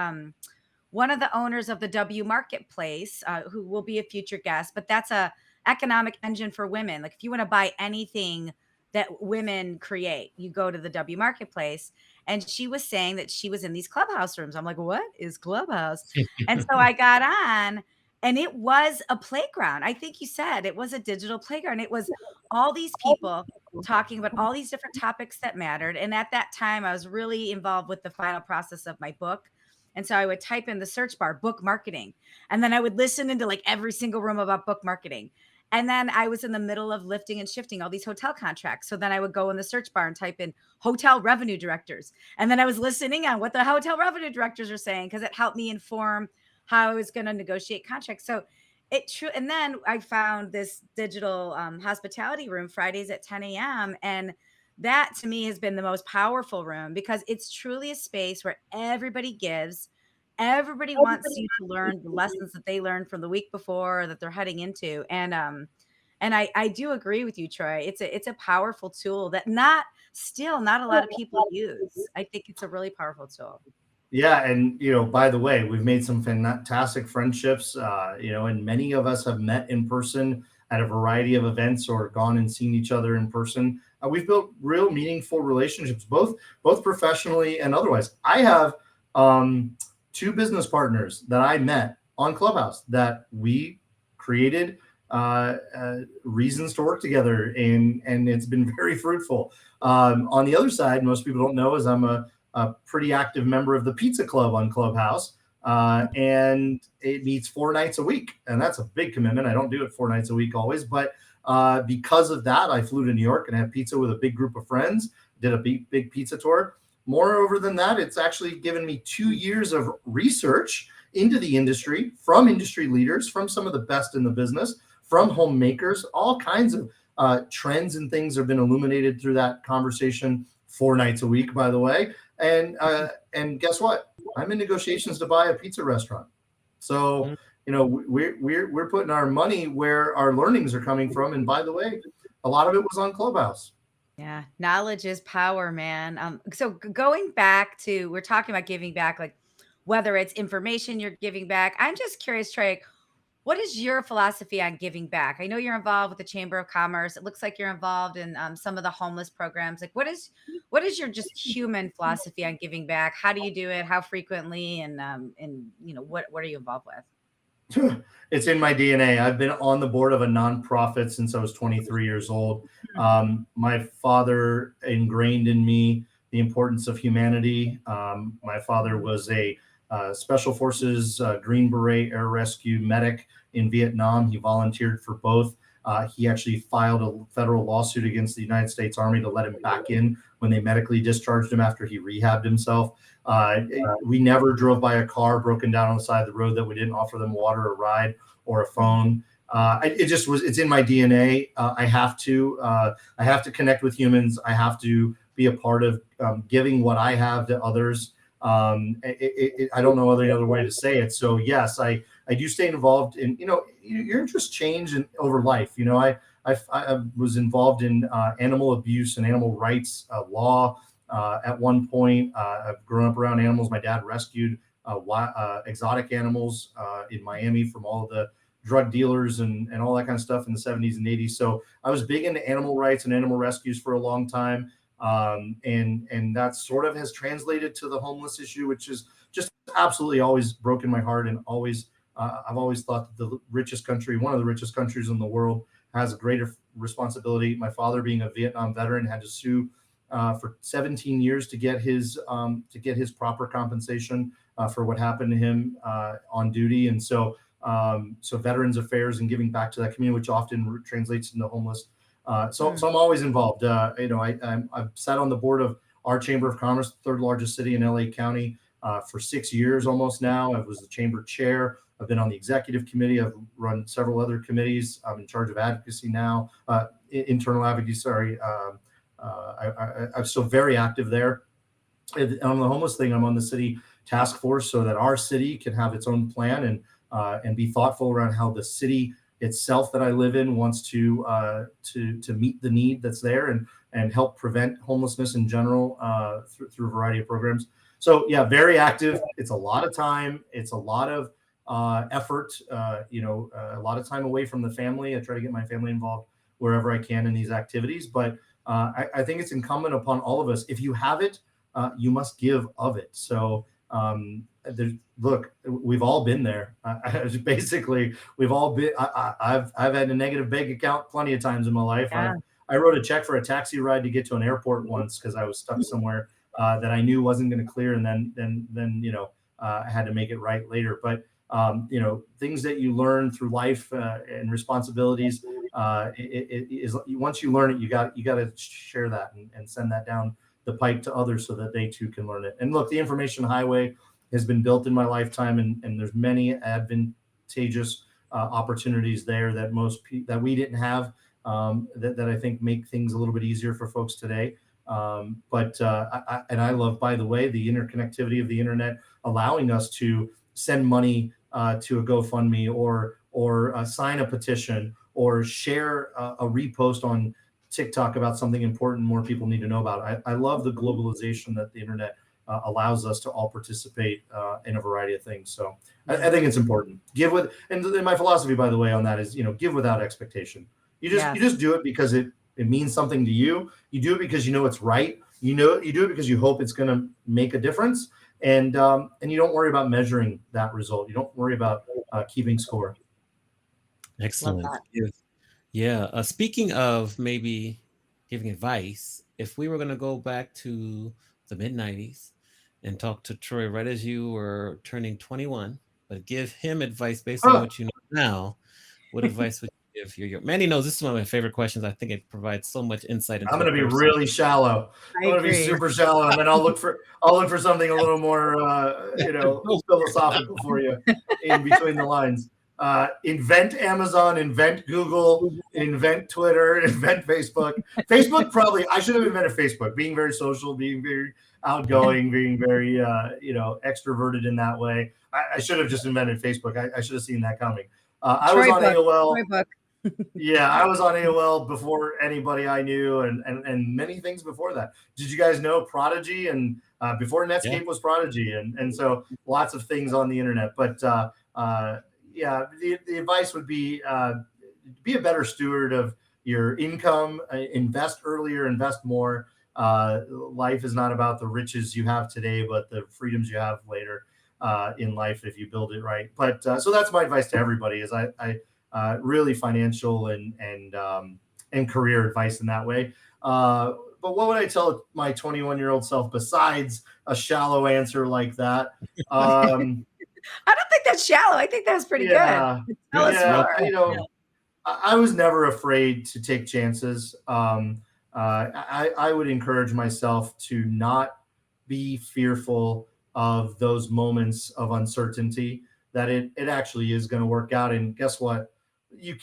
[SPEAKER 2] one of the owners of the W Marketplace, who will be a future guest, but that's a economic engine for women. Like if you want to buy anything that women create, you go to the W Marketplace. And she was saying that she was in these Clubhouse rooms. I'm like, what is Clubhouse? And so I got on, and it was a playground. I think you said it was a digital playground. It was all these people talking about all these different topics that mattered. And at that time, I was really involved with the final process of my book. And so I would type in the search bar book marketing. And then I would listen into like every single room about book marketing. And then I was in the middle of lifting and shifting all these hotel contracts. So then I would go in the search bar and type in hotel revenue directors. And then I was listening on what the hotel revenue directors are saying because it helped me inform how I was going to negotiate contracts. So it true. And then I found this digital hospitality room Fridays at 10 a.m. And that to me has been the most powerful room because it's truly a space where everybody gives. Everybody wants you to learn the lessons that they learned from the week before or that they're heading into. And I do agree with you, Troy. It's a powerful tool that not a lot of people use. I think it's a really powerful tool.
[SPEAKER 3] Yeah, and by the way, we've made some fantastic friendships. And many of us have met in person at a variety of events or gone and seen each other in person. We've built real meaningful relationships, both professionally and otherwise. I have two business partners that I met on Clubhouse that we created reasons to work together, and it's been very fruitful. On the other side, most people don't know is I'm a pretty active member of the Pizza Club on Clubhouse, and it meets 4 nights a week, and that's a big commitment. I don't do it 4 nights a week always, but because of that, I flew to New York and had pizza with a big group of friends, did a big pizza tour. Moreover than that, it's actually given me 2 years of research into the industry from industry leaders, from some of the best in the business, from homemakers. All kinds of trends and things have been illuminated through that conversation 4 nights a week, by the way. And guess what? I'm in negotiations to buy a pizza restaurant. So, we're putting our money where our learnings are coming from. And by the way, a lot of it was on Clubhouse.
[SPEAKER 2] Yeah, knowledge is power, man. So going back to, we're talking about giving back, like whether it's information you're giving back. I'm just curious, Trey, what is your philosophy on giving back? I know you're involved with the Chamber of Commerce. It looks like you're involved in some of the homeless programs. Like, what is your just human philosophy on giving back? How do you do it? How frequently? And what are you involved with?
[SPEAKER 3] It's in my DNA. I've been on the board of a nonprofit since I was 23 years old. My father ingrained in me the importance of humanity. My father was a Special Forces Green Beret Air Rescue medic in Vietnam. He volunteered for both. He actually filed a federal lawsuit against the United States Army to let him back in when they medically discharged him after he rehabbed himself. We never drove by a car broken down on the side of the road that we didn't offer them water, a ride, or a phone. It's in my DNA. I have to connect with humans. I have to be a part of giving what I have to others. I don't know any other way to say it. So yes, I do stay involved in, your interests change over life. I was involved in animal abuse and animal rights law at one point. I've grown up around animals. My dad rescued exotic animals in Miami from all of the drug dealers and all that kind of stuff in the 70s and 80s. So I was big into animal rights and animal rescues for a long time. And that sort of has translated to the homeless issue, which is just absolutely always broken my heart. And I've always thought that one of the richest countries in the world, has a greater responsibility. My father, being a Vietnam veteran, had to sue for 17 years to get his proper compensation for what happened to him on duty. And so Veterans Affairs and giving back to that community, which often translates into homeless
[SPEAKER 2] Mm.
[SPEAKER 3] So I'm always involved. I've sat on the board of our Chamber of Commerce, the third largest city in LA County, for 6 years almost now. I was the chamber chair. I've been on the executive committee. I've run several other committees. I'm in charge of advocacy now, internal advocacy. Sorry, I'm still very active there. And on the homeless thing, I'm on the city task force so that our city can have its own plan and be thoughtful around how the city itself that I live in wants to meet the need that's there and help prevent homelessness in general through a variety of programs. So yeah, very active. It's a lot of time. It's a lot of effort. A lot of time away from the family. I try to get my family involved wherever I can in these activities, but I think it's incumbent upon all of us. If you have it, you must give of it. So look, we've all been there. Basically, we've all been. I've had a negative bank account plenty of times in my life.
[SPEAKER 2] Yeah.
[SPEAKER 3] I wrote a check for a taxi ride to get to an airport once because I was stuck somewhere that I knew wasn't going to clear, and then I had to make it right later. But things that you learn through life and responsibilities is once you learn it, you got to share that and send that down the pipe to others so that they too can learn it. And look, the information highway has been built in my lifetime, and there's many advantageous opportunities there that that we didn't have, that I think make things a little bit easier for folks today. But I love, by the way, the interconnectivity of the internet, allowing us to send money to a GoFundMe or sign a petition or share a repost on TikTok about something important more people need to know about. I love the globalization that the internet allows us to all participate in a variety of things. So I think it's important. Give with, and my philosophy, by the way, on that is, give without expectation. You just do it because it means something to you. You do it because you know it's right. You do it because you hope it's going to make a difference, and you don't worry about measuring that result. You don't worry about keeping score.
[SPEAKER 2] Love
[SPEAKER 1] Excellent.
[SPEAKER 2] that.
[SPEAKER 1] Yeah. Speaking of maybe giving advice, if we were going to go back to the mid 90s and talk to Troy right as you were turning 21, but give him advice based on
[SPEAKER 3] Oh,
[SPEAKER 1] what you know now, what advice would you give Manny knows this is one of my favorite questions. I think it provides so much insight
[SPEAKER 3] I'm
[SPEAKER 1] into a
[SPEAKER 3] going to be
[SPEAKER 1] person.
[SPEAKER 3] really shallow.
[SPEAKER 2] I
[SPEAKER 3] I'm going to be
[SPEAKER 2] agree.
[SPEAKER 3] super shallow, and then I'll look for something a little more philosophical for you in between the lines. Invent Amazon, invent Google, invent Twitter, invent Facebook. Facebook, probably I should have invented Facebook. Being very social, being very outgoing, being very extroverted in that way. I should have just invented Facebook. I should have seen that coming. I was
[SPEAKER 2] Troy
[SPEAKER 3] on
[SPEAKER 2] book.
[SPEAKER 3] AOL.
[SPEAKER 2] Troy book.
[SPEAKER 3] Yeah, I was on AOL before anybody I knew, and many things before that. Did you guys know Prodigy? And before
[SPEAKER 1] Yeah.
[SPEAKER 3] Netscape was Prodigy, and so lots of things on the internet. But yeah, the advice would be a better steward of your income, invest earlier, invest more. Life is not about the riches you have today, but the freedoms you have later in life if you build it right. But so that's my advice to everybody: is I really financial and career advice in that way. But what would I tell my 21-year-old self besides a shallow answer like that? Um,
[SPEAKER 2] I don't think that's shallow. I think that's pretty good.
[SPEAKER 3] yeah,
[SPEAKER 2] Tell us
[SPEAKER 3] yeah,
[SPEAKER 2] more.
[SPEAKER 3] I was never afraid to take chances. I would encourage myself to not be fearful of those moments of uncertainty, that it actually is going to work out. And guess what? You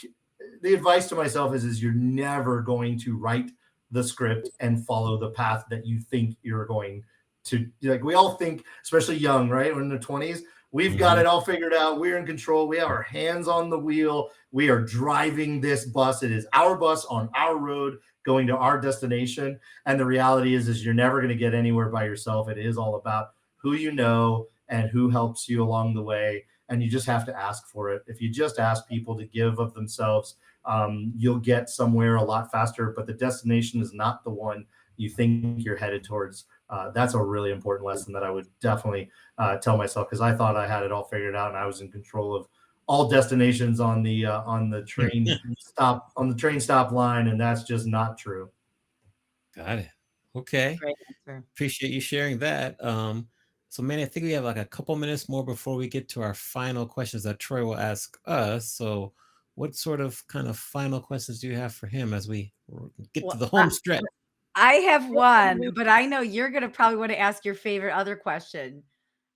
[SPEAKER 3] The advice to myself is you're never going to write the script and follow the path that you think you're going to. Like, we all think, especially young, right? We're in the 20s. We've got it all figured out. We're in control. We have our hands on the wheel. We are driving this bus. It is our bus on our road going to our destination. And the reality is you're never going to get anywhere by yourself. It is all about who you know and who helps you along the way. And you just have to ask for it. If you just ask people to give of themselves, you'll get somewhere a lot faster. But the destination is not the one you think you're headed towards. That's a really important lesson that I would definitely tell myself, because I thought I had it all figured out and I was in control of all destinations on the train stop line, and that's just not true.
[SPEAKER 1] Got it. Okay.
[SPEAKER 2] Great answer.
[SPEAKER 1] Appreciate you sharing that. So, Manny, I think we have like a couple minutes more before we get to our final questions that Troy will ask us. So, what sort of kind of final questions do you have for him as we Get to
[SPEAKER 2] Well,
[SPEAKER 1] the home stretch.
[SPEAKER 2] I have one, but I know you're gonna probably want to ask your favorite other question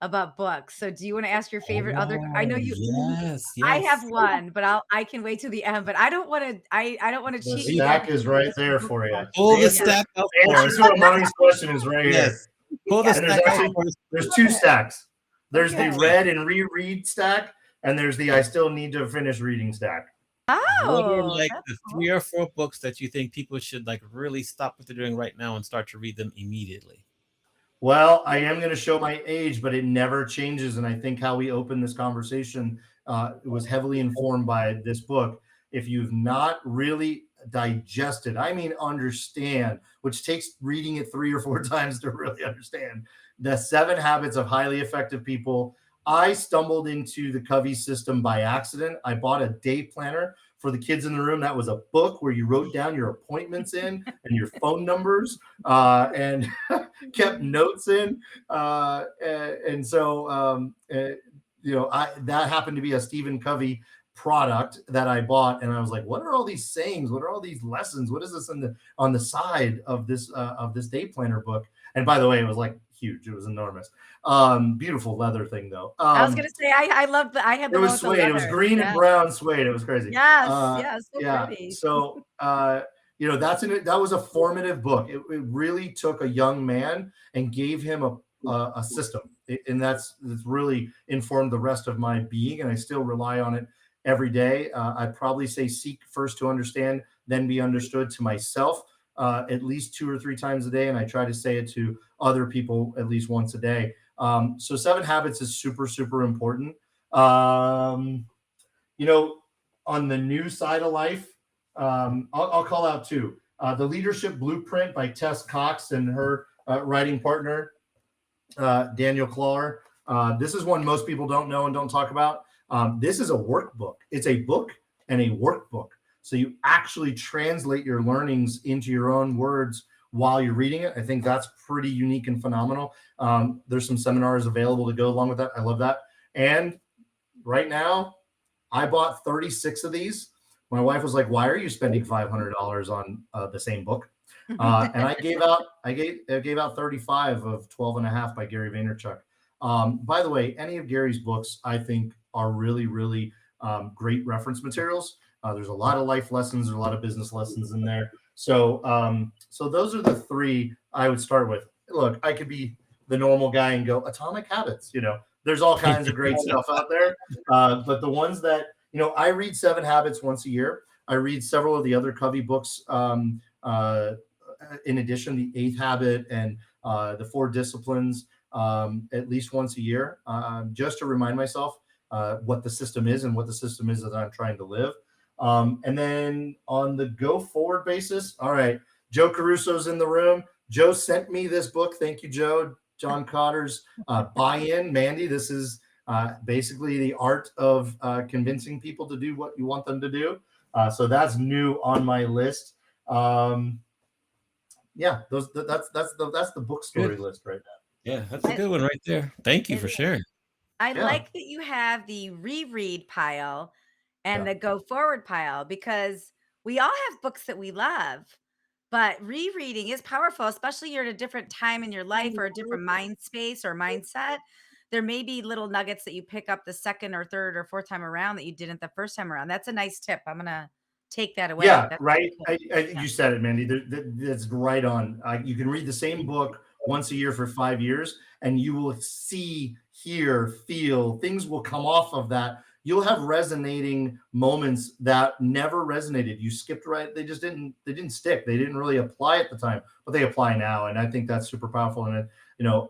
[SPEAKER 2] about books. So do you want to ask your favorite other I know
[SPEAKER 1] Oh,
[SPEAKER 2] you
[SPEAKER 1] yes,
[SPEAKER 2] I have
[SPEAKER 1] yes.
[SPEAKER 2] one, but I can wait till the end, but I don't want to
[SPEAKER 3] The
[SPEAKER 2] cheat you guys
[SPEAKER 3] stack is
[SPEAKER 2] into
[SPEAKER 3] right
[SPEAKER 2] asking
[SPEAKER 3] there
[SPEAKER 2] book
[SPEAKER 3] for you.
[SPEAKER 1] Pull
[SPEAKER 3] The
[SPEAKER 1] the
[SPEAKER 3] answer
[SPEAKER 1] stack out
[SPEAKER 3] the
[SPEAKER 1] for
[SPEAKER 3] answer
[SPEAKER 1] us.
[SPEAKER 3] to Amani's question is right here.
[SPEAKER 1] Yes. Pull the
[SPEAKER 2] Yes.
[SPEAKER 3] And there's
[SPEAKER 1] stack out
[SPEAKER 3] actually
[SPEAKER 1] for us.
[SPEAKER 3] there's two stacks. There's the
[SPEAKER 2] Okay.
[SPEAKER 3] read and reread stack, and there's the I still need to finish reading stack.
[SPEAKER 1] What are
[SPEAKER 2] Oh,
[SPEAKER 1] like
[SPEAKER 2] that's
[SPEAKER 1] the
[SPEAKER 2] cool.
[SPEAKER 1] 3 or 4 books that you think people should like really stop what they're doing right now and start to read them immediately?
[SPEAKER 3] Well, I am going to show my age, but it never changes. And I think how we opened this conversation was heavily informed by this book. If you've not really digested, I mean, understand, which takes reading it 3 or 4 times to really understand the 7 habits of highly effective people. I stumbled into the Covey system by accident. I bought a day planner for the kids in the room. That was a book where you wrote down your appointments in and your phone numbers. And kept notes in, and so that happened to be a Stephen Covey product that I bought, and I was like, "What are all these sayings? What are all these lessons? What is this on the side of this day planner book?" And by the way, it was like huge; it was enormous, beautiful leather thing though.
[SPEAKER 2] I was gonna say I love I had
[SPEAKER 3] It
[SPEAKER 2] the one
[SPEAKER 3] was
[SPEAKER 2] with the
[SPEAKER 3] suede. It was
[SPEAKER 2] leather.
[SPEAKER 3] green and
[SPEAKER 2] Yeah.
[SPEAKER 3] brown suede. It was crazy.
[SPEAKER 2] Yes, yes, so
[SPEAKER 3] Yeah.
[SPEAKER 2] pretty.
[SPEAKER 3] So that was a formative book. It really took a young man and gave him a system, and that's really informed the rest of my being. And I still rely on it every day. I'd probably say seek first to understand, then be understood to myself at least 2 or 3 times a day, and I try to say it to other people at least once a day. So 7 habits is super super important. Um, you know, on the new side of life, I'll call out two. The Leadership Blueprint by Tess Cox and her writing partner, Daniel Clare. This is one most people don't know and don't talk about. This is a workbook. It's a book and a workbook. So you actually translate your learnings into your own words while you're reading it. I think that's pretty unique and phenomenal. There's some seminars available to go along with that. I love that. And right now, I bought 36 of these. My wife was like, "Why are you spending $500 on the same book?" And I gave out 35 of 12 and a half by Gary Vaynerchuk. By the way, any of Gary's books I think are really really great reference materials. There's a lot of life lessons, there's a lot of business lessons in there. So those are the three I would start with. Look, I could be the normal guy and go Atomic Habits. There's all kinds of great stuff out there. But the ones that, I read 7 Habits once a year. I read several of the other Covey books. In addition, the 8th Habit and the 4 Disciplines, at least once a year, just to remind myself what the system is and what the system is that I'm trying to live. And then on the go forward basis, all right, Joe Caruso's in the room. Joe sent me this book. Thank you, Joe. John Cotter's Buy-In. Mandy, this is basically the art of convincing people to do what you want them to do. So that's new on my list. Yeah, that's the book story
[SPEAKER 1] Good.
[SPEAKER 3] list right
[SPEAKER 1] Yeah, that's a
[SPEAKER 2] I,
[SPEAKER 1] good one right there. Thank you
[SPEAKER 2] it
[SPEAKER 1] for sharing.
[SPEAKER 2] I
[SPEAKER 3] now. Yeah,
[SPEAKER 2] like that you have the reread pile and
[SPEAKER 3] yeah,
[SPEAKER 2] the go forward pile because we all have books that we love, but rereading is powerful, especially you're at a different time in your life or a different mind space or mindset. There may be little nuggets that you pick up the second or third or fourth time around that you didn't the first time around. That's a nice tip. I'm gonna take that away.
[SPEAKER 3] yeah.
[SPEAKER 2] That's a
[SPEAKER 3] Right.
[SPEAKER 2] good tip.
[SPEAKER 3] You said it, Mandy. That's right on. You can read the same book once a year for 5 years, and you will see, hear, feel. Things will come off of that. You'll have resonating moments that never resonated. You skipped right. They just didn't. They didn't stick. They didn't really apply at the time, but they apply now, and I think that's super powerful. And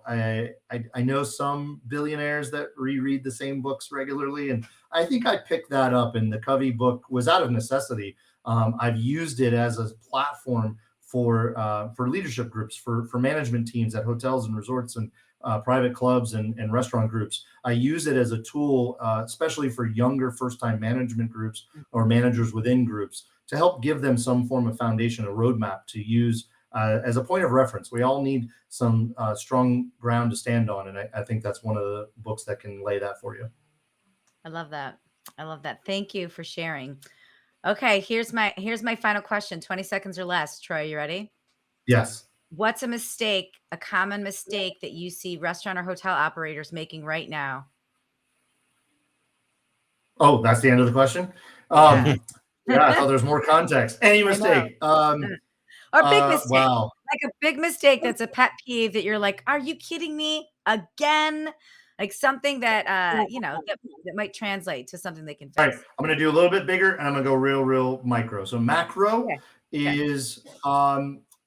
[SPEAKER 3] I know some billionaires that reread the same books regularly, and I think I picked that up. And the Covey book was out of necessity. I've used it as a platform for leadership groups, for management teams at hotels and resorts and private clubs and restaurant groups. I use it as a tool, especially for younger first-time management groups or managers within groups, to help give them some form of foundation, a roadmap to use as a point of reference. We all need some strong ground to stand on, and I think that's one of the books that can lay that for you.
[SPEAKER 2] I love that. I love that. Thank you for sharing. Okay, here's my final question. 20 seconds or less. Troy, you ready?
[SPEAKER 3] Yes.
[SPEAKER 2] What's a common mistake that you see restaurant or hotel operators making right now?
[SPEAKER 3] Oh, that's the end of the question.
[SPEAKER 2] Yeah.
[SPEAKER 3] Yeah, I thought there was more context. Any
[SPEAKER 2] I know.
[SPEAKER 3] mistake.
[SPEAKER 2] Or big mistake.
[SPEAKER 3] Wow.
[SPEAKER 2] Like a big mistake that's a pet peeve that you're like, "Are you kidding me? Again?" Like something that, that might translate to something they can
[SPEAKER 3] All right,
[SPEAKER 2] fix.
[SPEAKER 3] I'm going to do a little bit bigger and I'm going to go real, real micro. So macro
[SPEAKER 2] Okay. Okay.
[SPEAKER 3] is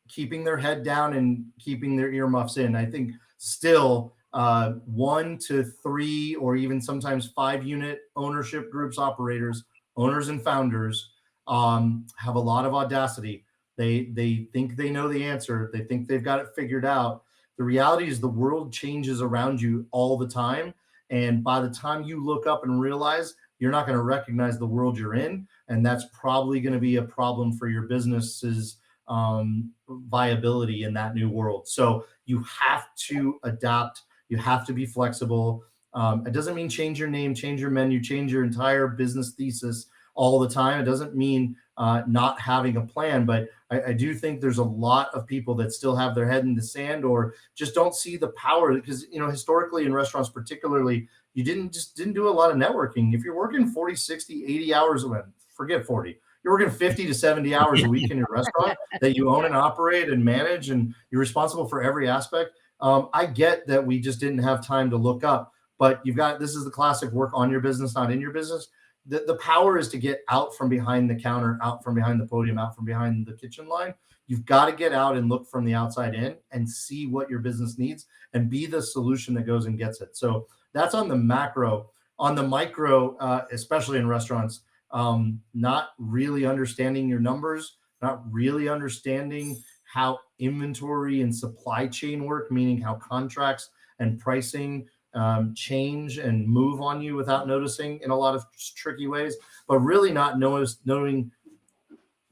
[SPEAKER 3] keeping their head down and keeping their earmuffs in. I think still 1 to 3 or even sometimes 5 unit ownership groups, operators, owners and founders have a lot of audacity. They think they know the answer. They think they've got it figured out. The reality is the world changes around you all the time. And by the time you look up and realize, you're not going to recognize the world you're in. And that's probably going to be a problem for your business's viability in that new world. So you have to adapt. You have to be flexible. It doesn't mean change your name, change your menu, change your entire business thesis all the time. It doesn't mean not having a plan, but I do think there's a lot of people that still have their head in the sand or just don't see the power because, historically in restaurants, particularly, you didn't do a lot of networking. If you're working 40, 60, 80 hours, forget 40, you're working 50 to 70 hours a week in your restaurant that you own and operate and manage, and you're responsible for every aspect. I get that we just didn't have time to look up, but this is the classic work on your business, not in your business. The power is to get out from behind the counter, out from behind the podium, out from behind the kitchen line. You've got to get out and look from the outside in and see what your business needs and be the solution that goes and gets it. So that's on the macro. On the micro, especially in restaurants, not really understanding your numbers, not really understanding how inventory and supply chain work, meaning how contracts and pricing change and move on you without noticing in a lot of tricky ways, but really not knowing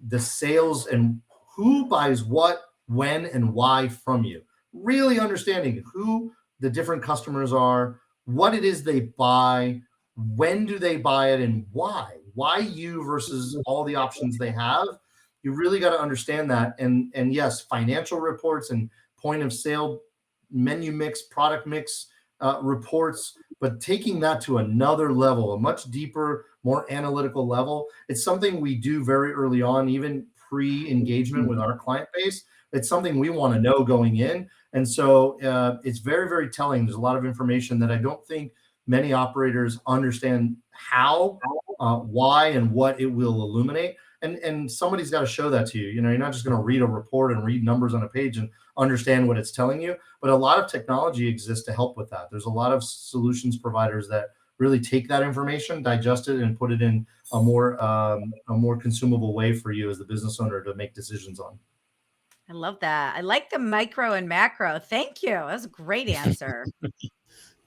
[SPEAKER 3] the sales and who buys what, when, and why from you. Really understanding who the different customers are, what it is they buy, when do they buy it, and why. Why you versus all the options they have. You really got to understand that. And yes, financial reports and point of sale, menu mix, product mix reports, but taking that to another level, a much deeper, more analytical level. It's something we do very early on, even pre-engagement with our client base. It's something we want to know going in. And so it's very, very telling. There's a lot of information that I don't think many operators understand how, why, and what it will illuminate. And somebody's got to show that to you. You're not just going to read a report and read numbers on a page and understand what it's telling you. But a lot of technology exists to help with that. There's a lot of solutions providers that really take that information, digest it, and put it in a more consumable way for you as the business owner to make decisions on.
[SPEAKER 2] I love that. I like the micro and macro. Thank you. That was a great answer.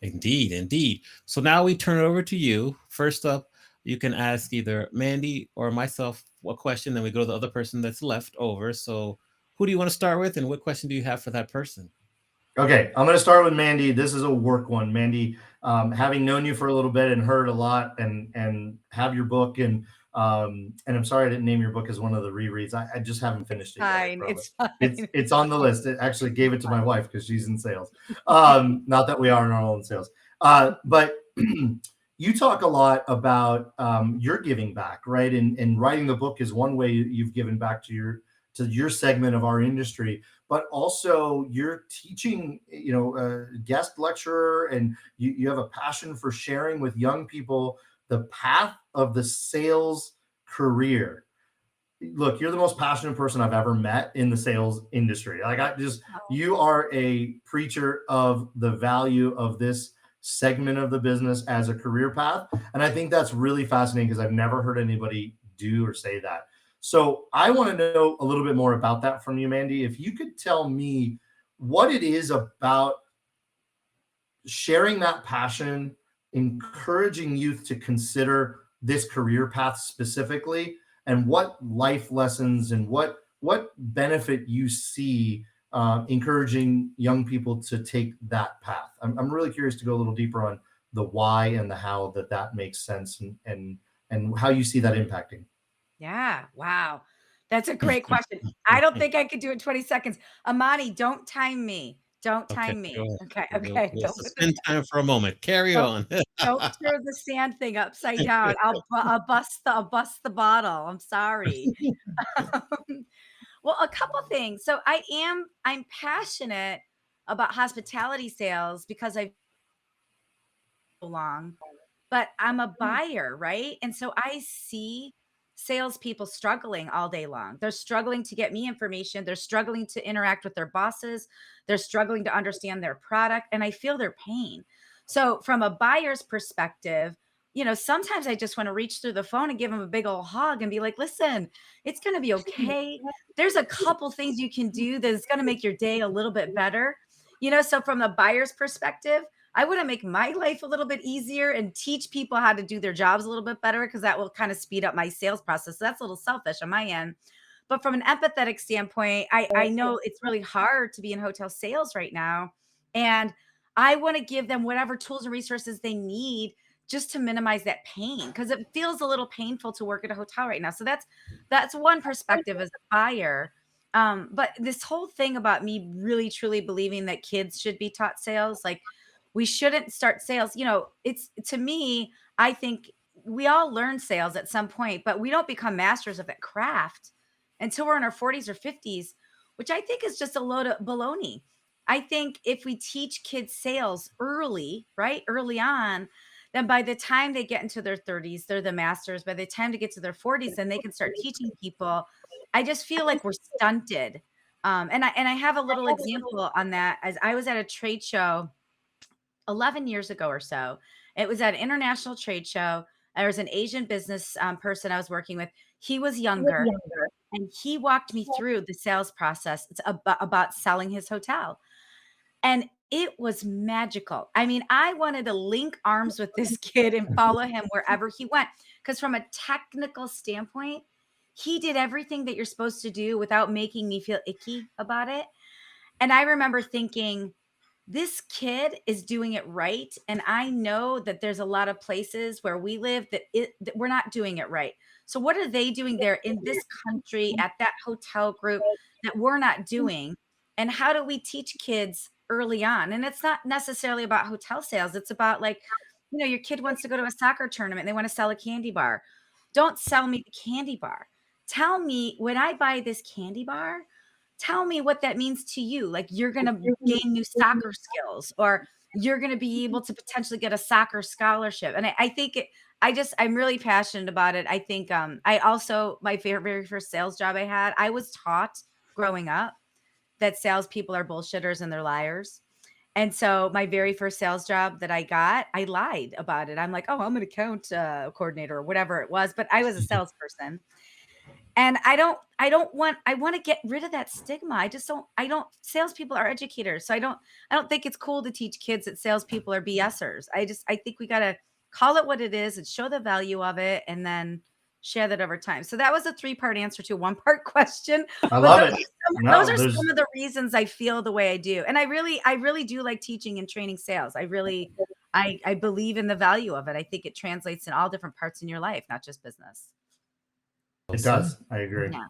[SPEAKER 1] Indeed, indeed. So now we turn it over to you. First up, you can ask either Mandy or myself a question, then we go to the other person that's left over. So who do you want to start with, and what question do you have for that person?
[SPEAKER 3] Okay, I'm going to start with Mandy. This is a work one. Mandy, having known you for a little bit and heard a lot, and have your book, and I'm sorry I didn't name your book as one of the rereads. I just haven't finished it yet. I
[SPEAKER 2] Fine.
[SPEAKER 3] promise.
[SPEAKER 2] It's fine.
[SPEAKER 3] It's on the list. It actually gave it to my wife because she's in sales. Not that we are in our own sales, but you talk a lot about your giving back, right? And writing the book is one way you've given back to your segment of our industry, but also you're teaching, guest lecturer, and you have a passion for sharing with young people the path of the sales career. Look, you're the most passionate person I've ever met in the sales industry. You are a preacher of the value of this segment of the business as a career path. And I think that's really fascinating because I've never heard anybody do or say that. So I want to know a little bit more about that from you, Mandy. If you could tell me what it is about sharing that passion, encouraging youth to consider this career path specifically, and what life lessons and what benefit you see encouraging young people to take that path. I'm really curious to go a little deeper on the why and the how that makes sense, and how you see that impacting.
[SPEAKER 2] Yeah. Wow. That's a great question. I don't think I could do it 20 seconds. Amani, don't time me. Don't
[SPEAKER 1] Okay,
[SPEAKER 2] time
[SPEAKER 1] go
[SPEAKER 2] me.
[SPEAKER 1] ahead.
[SPEAKER 2] Okay.
[SPEAKER 1] We'll
[SPEAKER 2] Okay.
[SPEAKER 1] we'll
[SPEAKER 2] Don't put the
[SPEAKER 1] suspend time for a moment. Carry
[SPEAKER 2] don't
[SPEAKER 1] on.
[SPEAKER 2] don't throw the sand thing upside down. I'll bust the bottle. I'm sorry. Well, a couple things. So I'm passionate about hospitality sales because I've long, but I'm a buyer, right? And so I see salespeople struggling all day long. They're struggling to get me information. They're struggling to interact with their bosses. They're struggling to understand their product, and I feel their pain. So, from a buyer's perspective, sometimes I just want to reach through the phone and give them a big old hug and be like, listen, it's going to be okay. There's a couple things you can do that's going to make your day a little bit better. So from the buyer's perspective, I want to make my life a little bit easier and teach people how to do their jobs a little bit better because that will kind of speed up my sales process. So that's a little selfish on my end. But from an empathetic standpoint, I know it's really hard to be in hotel sales right now. And I want to give them whatever tools and resources they need just to minimize that pain because it feels a little painful to work at a hotel right now. So that's one perspective as a buyer. But this whole thing about me really truly believing that kids should be taught sales, like we shouldn't start sales. It's to me, I think we all learn sales at some point, but we don't become masters of that craft until we're in our 40s or 50s, which I think is just a load of baloney. I think if we teach kids sales early, right, early on, then by the time they get into their 30s, they're the masters. By the time they get to their 40s, then they can start teaching people. I just feel like we're stunted. And I have a little example on that as I was at a trade show 11 years ago or so. It was at an international trade show. There was an Asian business person I was working with. He was younger and he walked me through the sales process. It's about selling his hotel. And it was magical. I mean, I wanted to link arms with this kid and follow him wherever he went. Because from a technical standpoint, he did everything that you're supposed to do without making me feel icky about it. And I remember thinking, this kid is doing it right. And I know that there's a lot of places where we live that we're not doing it right. So, what are they doing there in this country at that hotel group that we're not doing? And how do we teach kids early on? And it's not necessarily about hotel sales, it's about like, your kid wants to go to a soccer tournament, they want to sell a candy bar. Don't sell me the candy bar. Tell me when I buy this candy bar, tell me what that means to you. Like you're going to gain new soccer skills or you're going to be able to potentially get a soccer scholarship. And I think I'm really passionate about it. I think, I also, my very first sales job I had, I was taught growing up that salespeople are bullshitters and they're liars. And so my very first sales job that I got, I lied about it. I'm like, oh, I'm an account coordinator or whatever it was, but I was a salesperson. And I want to get rid of that stigma. I don't salespeople are educators. So I don't think it's cool to teach kids that salespeople are BSers. I think we gotta call it what it is and show the value of it and then share that over time. So that was a three-part answer to a one-part question.
[SPEAKER 3] I
[SPEAKER 2] But
[SPEAKER 3] love it.
[SPEAKER 2] those
[SPEAKER 3] No,
[SPEAKER 2] are
[SPEAKER 3] there's
[SPEAKER 2] some of the reasons I feel the way I do. And I really do like teaching and training sales. I believe in the value of it. I think it translates in all different parts in your life, not just business.
[SPEAKER 1] Well
[SPEAKER 3] it
[SPEAKER 1] said.
[SPEAKER 3] does. I agree.
[SPEAKER 2] Yeah.
[SPEAKER 1] All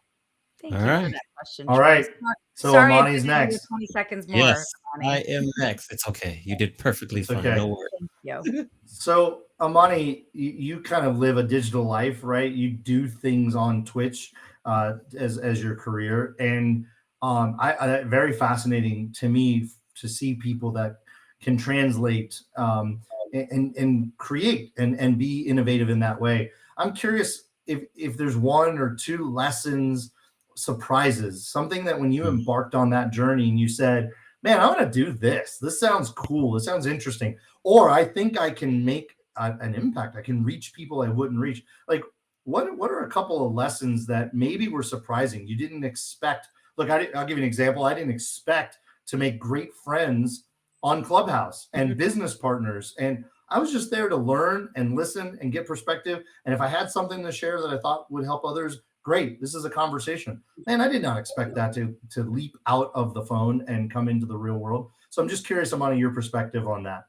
[SPEAKER 2] Thank you for
[SPEAKER 1] right.
[SPEAKER 2] that question,
[SPEAKER 3] All
[SPEAKER 2] Troy.
[SPEAKER 3] right. So
[SPEAKER 2] Sorry I
[SPEAKER 3] Amani's
[SPEAKER 2] did it under
[SPEAKER 3] next.
[SPEAKER 2] 20 seconds more,
[SPEAKER 1] Yes, I
[SPEAKER 2] Amani.
[SPEAKER 1] am next. It's okay. You did perfectly
[SPEAKER 3] It's
[SPEAKER 1] fine.
[SPEAKER 3] okay.
[SPEAKER 1] No worries.
[SPEAKER 2] Thank you.
[SPEAKER 3] So Amani, you kind of live a digital life, right? You do things on Twitch as your career, and very fascinating to me to see people that can translate and create and be innovative in that way. I'm curious if there's one or two lessons, surprises, something that when you
[SPEAKER 1] Mm.
[SPEAKER 3] embarked on that journey and you said, "Man, I want to do this. This sounds cool. This sounds interesting." Or I think I can make an impact. I can reach people I wouldn't reach. Like, what are a couple of lessons that maybe were surprising? You didn't expect. Look, I'll give you an example. I didn't expect to make great friends on Clubhouse
[SPEAKER 2] Mhm.
[SPEAKER 3] and business partners. And I was just there to learn and listen and get perspective. And if I had something to share that I thought would help others, great. This is a conversation. Man, I did not expect that to leap out of the phone and come into the real world. So I'm just curious about your perspective on that.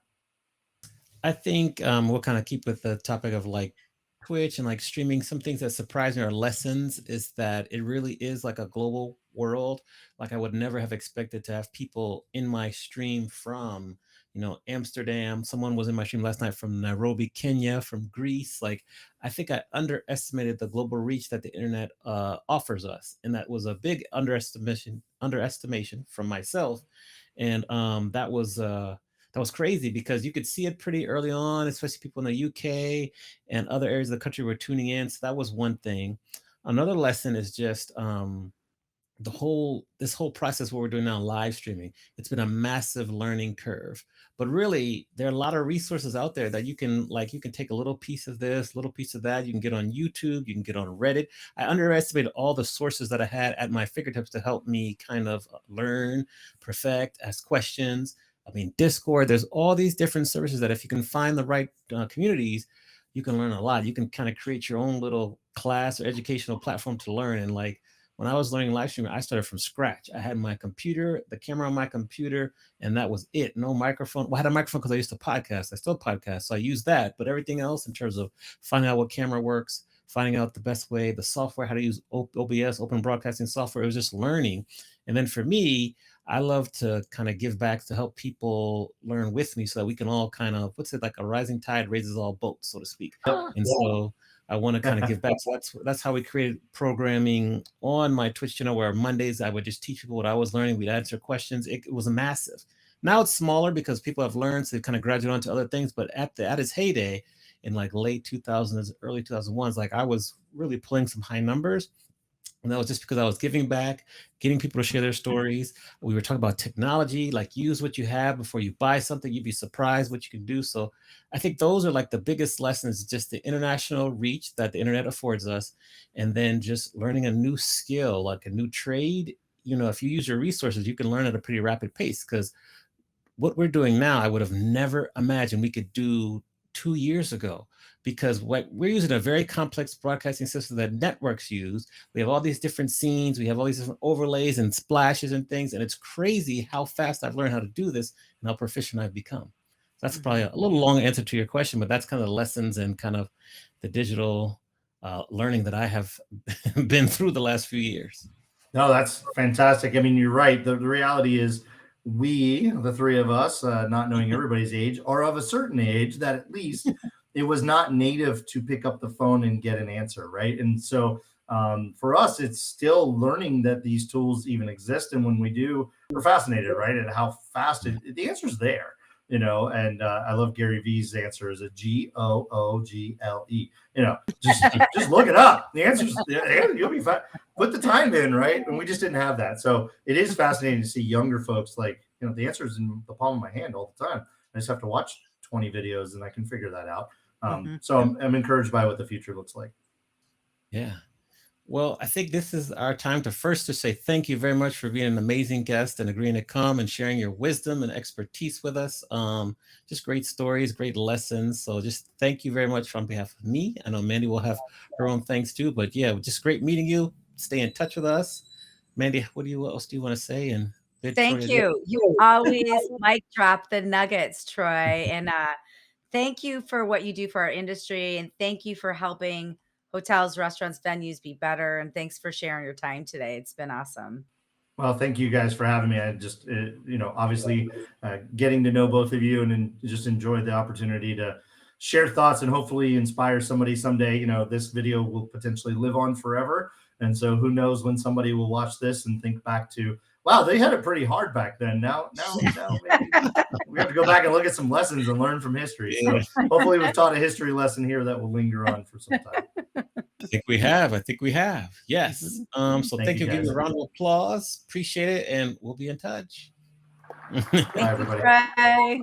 [SPEAKER 1] I think we'll kind of keep with the topic of like Twitch and like streaming, some things that surprise me are lessons is that it really is like a global world. Like I would never have expected to have people in my stream from, Amsterdam. Someone was in my stream last night from Nairobi, Kenya, from Greece. Like I think I underestimated the global reach that the internet offers us. And that was a big underestimation from myself. And that was crazy because you could see it pretty early on, especially people in the UK and other areas of the country were tuning in. So that was one thing. Another lesson is just this whole process what we're doing now, live streaming. It's been a massive learning curve, but really there are a lot of resources out there that you can take a little piece of this, little piece of that. You can get on YouTube, you can get on Reddit. I underestimated all the sources that I had at my fingertips to help me kind of learn, perfect, ask questions. I mean, Discord, there's all these different services that if you can find the right communities, you can learn a lot. You can kind of create your own little class or educational platform to learn. And like when I was learning live streaming, I started from scratch. I had my computer, the camera on my computer, and that was it. No microphone. Well, I had a microphone because I used to podcast. I still podcast, so I use that. But everything else in terms of finding out what camera works, finding out the best way, the software, how to use OBS, open broadcasting software, it was just learning. And then for me, I love to kind of give back to help people learn with me so that we can all kind of, what's it, like a rising tide raises all boats, so to speak. And so I want to kind of give back. So that's how we created programming on my Twitch channel, where Mondays I would just teach people what I was learning. We'd answer questions. It was massive. Now it's smaller because people have learned, so they kind of graduate onto other things. But at its heyday, in like late 2000s, early 2001s, like I was really pulling some high numbers. And that was just because I was giving back, getting people to share their stories. We were talking about technology, like use what you have before you buy something. You'd be surprised what you can do. So I think those are like the biggest lessons, just the international reach that the internet affords us. And then just learning a new skill, like a new trade. If you use your resources, you can learn at a pretty rapid pace, because what we're doing now, I would have never imagined we could do 2 years ago, because what we're using a very complex broadcasting system that networks use. We have all these different scenes, we have all these different overlays and splashes and things, and it's crazy how fast I've learned how to do this and how proficient I've become. That's probably a little long answer to your question, but that's kind of the lessons and kind of the digital learning that I have been through the last few years.
[SPEAKER 3] No, that's fantastic. I mean, you're right. The reality is, we, the three of us, not knowing everybody's age, are of a certain age that at least it was not native to pick up the phone and get an answer, right? And so for us, it's still learning that these tools even exist. And when we do, we're fascinated, right? At how fast the answer's there, and I love Gary Vee's answer is a GOOGLE, just look it up. The answer's you'll be fine. Put the time in, right? And we just didn't have that. So it is fascinating to see younger folks like, the answer is in the palm of my hand all the time. I just have to watch 20 videos and I can figure that out. So I'm encouraged by what the future looks like.
[SPEAKER 1] Yeah. Well, I think this is our time to first say thank you very much for being an amazing guest and agreeing to come and sharing your wisdom and expertise with us. Just great stories, great lessons. So just thank you very much on behalf of me. I know Mandy will have her own thanks too, but yeah, just great meeting you. Stay in touch with us. Mandy, what else do you want to say? And
[SPEAKER 2] Thank you. You always mic drop the nuggets, Troy. And thank you for what you do for our industry. And thank you for helping hotels, restaurants, venues be better. And thanks for sharing your time today. It's been awesome.
[SPEAKER 3] Well, thank you guys for having me. I just, obviously getting to know both of you and just enjoyed the opportunity to share thoughts and hopefully inspire somebody someday. This video will potentially live on forever. And so who knows when somebody will watch this and think back to, wow, they had it pretty hard back then. Now maybe we have to go back and look at some lessons and learn from history. So hopefully we've taught a history lesson here that will linger on for some time.
[SPEAKER 1] I think we have. Yes. So thank you. Give you a round of applause. Appreciate it. And we'll be in touch.
[SPEAKER 3] Bye, everybody.
[SPEAKER 2] Bye.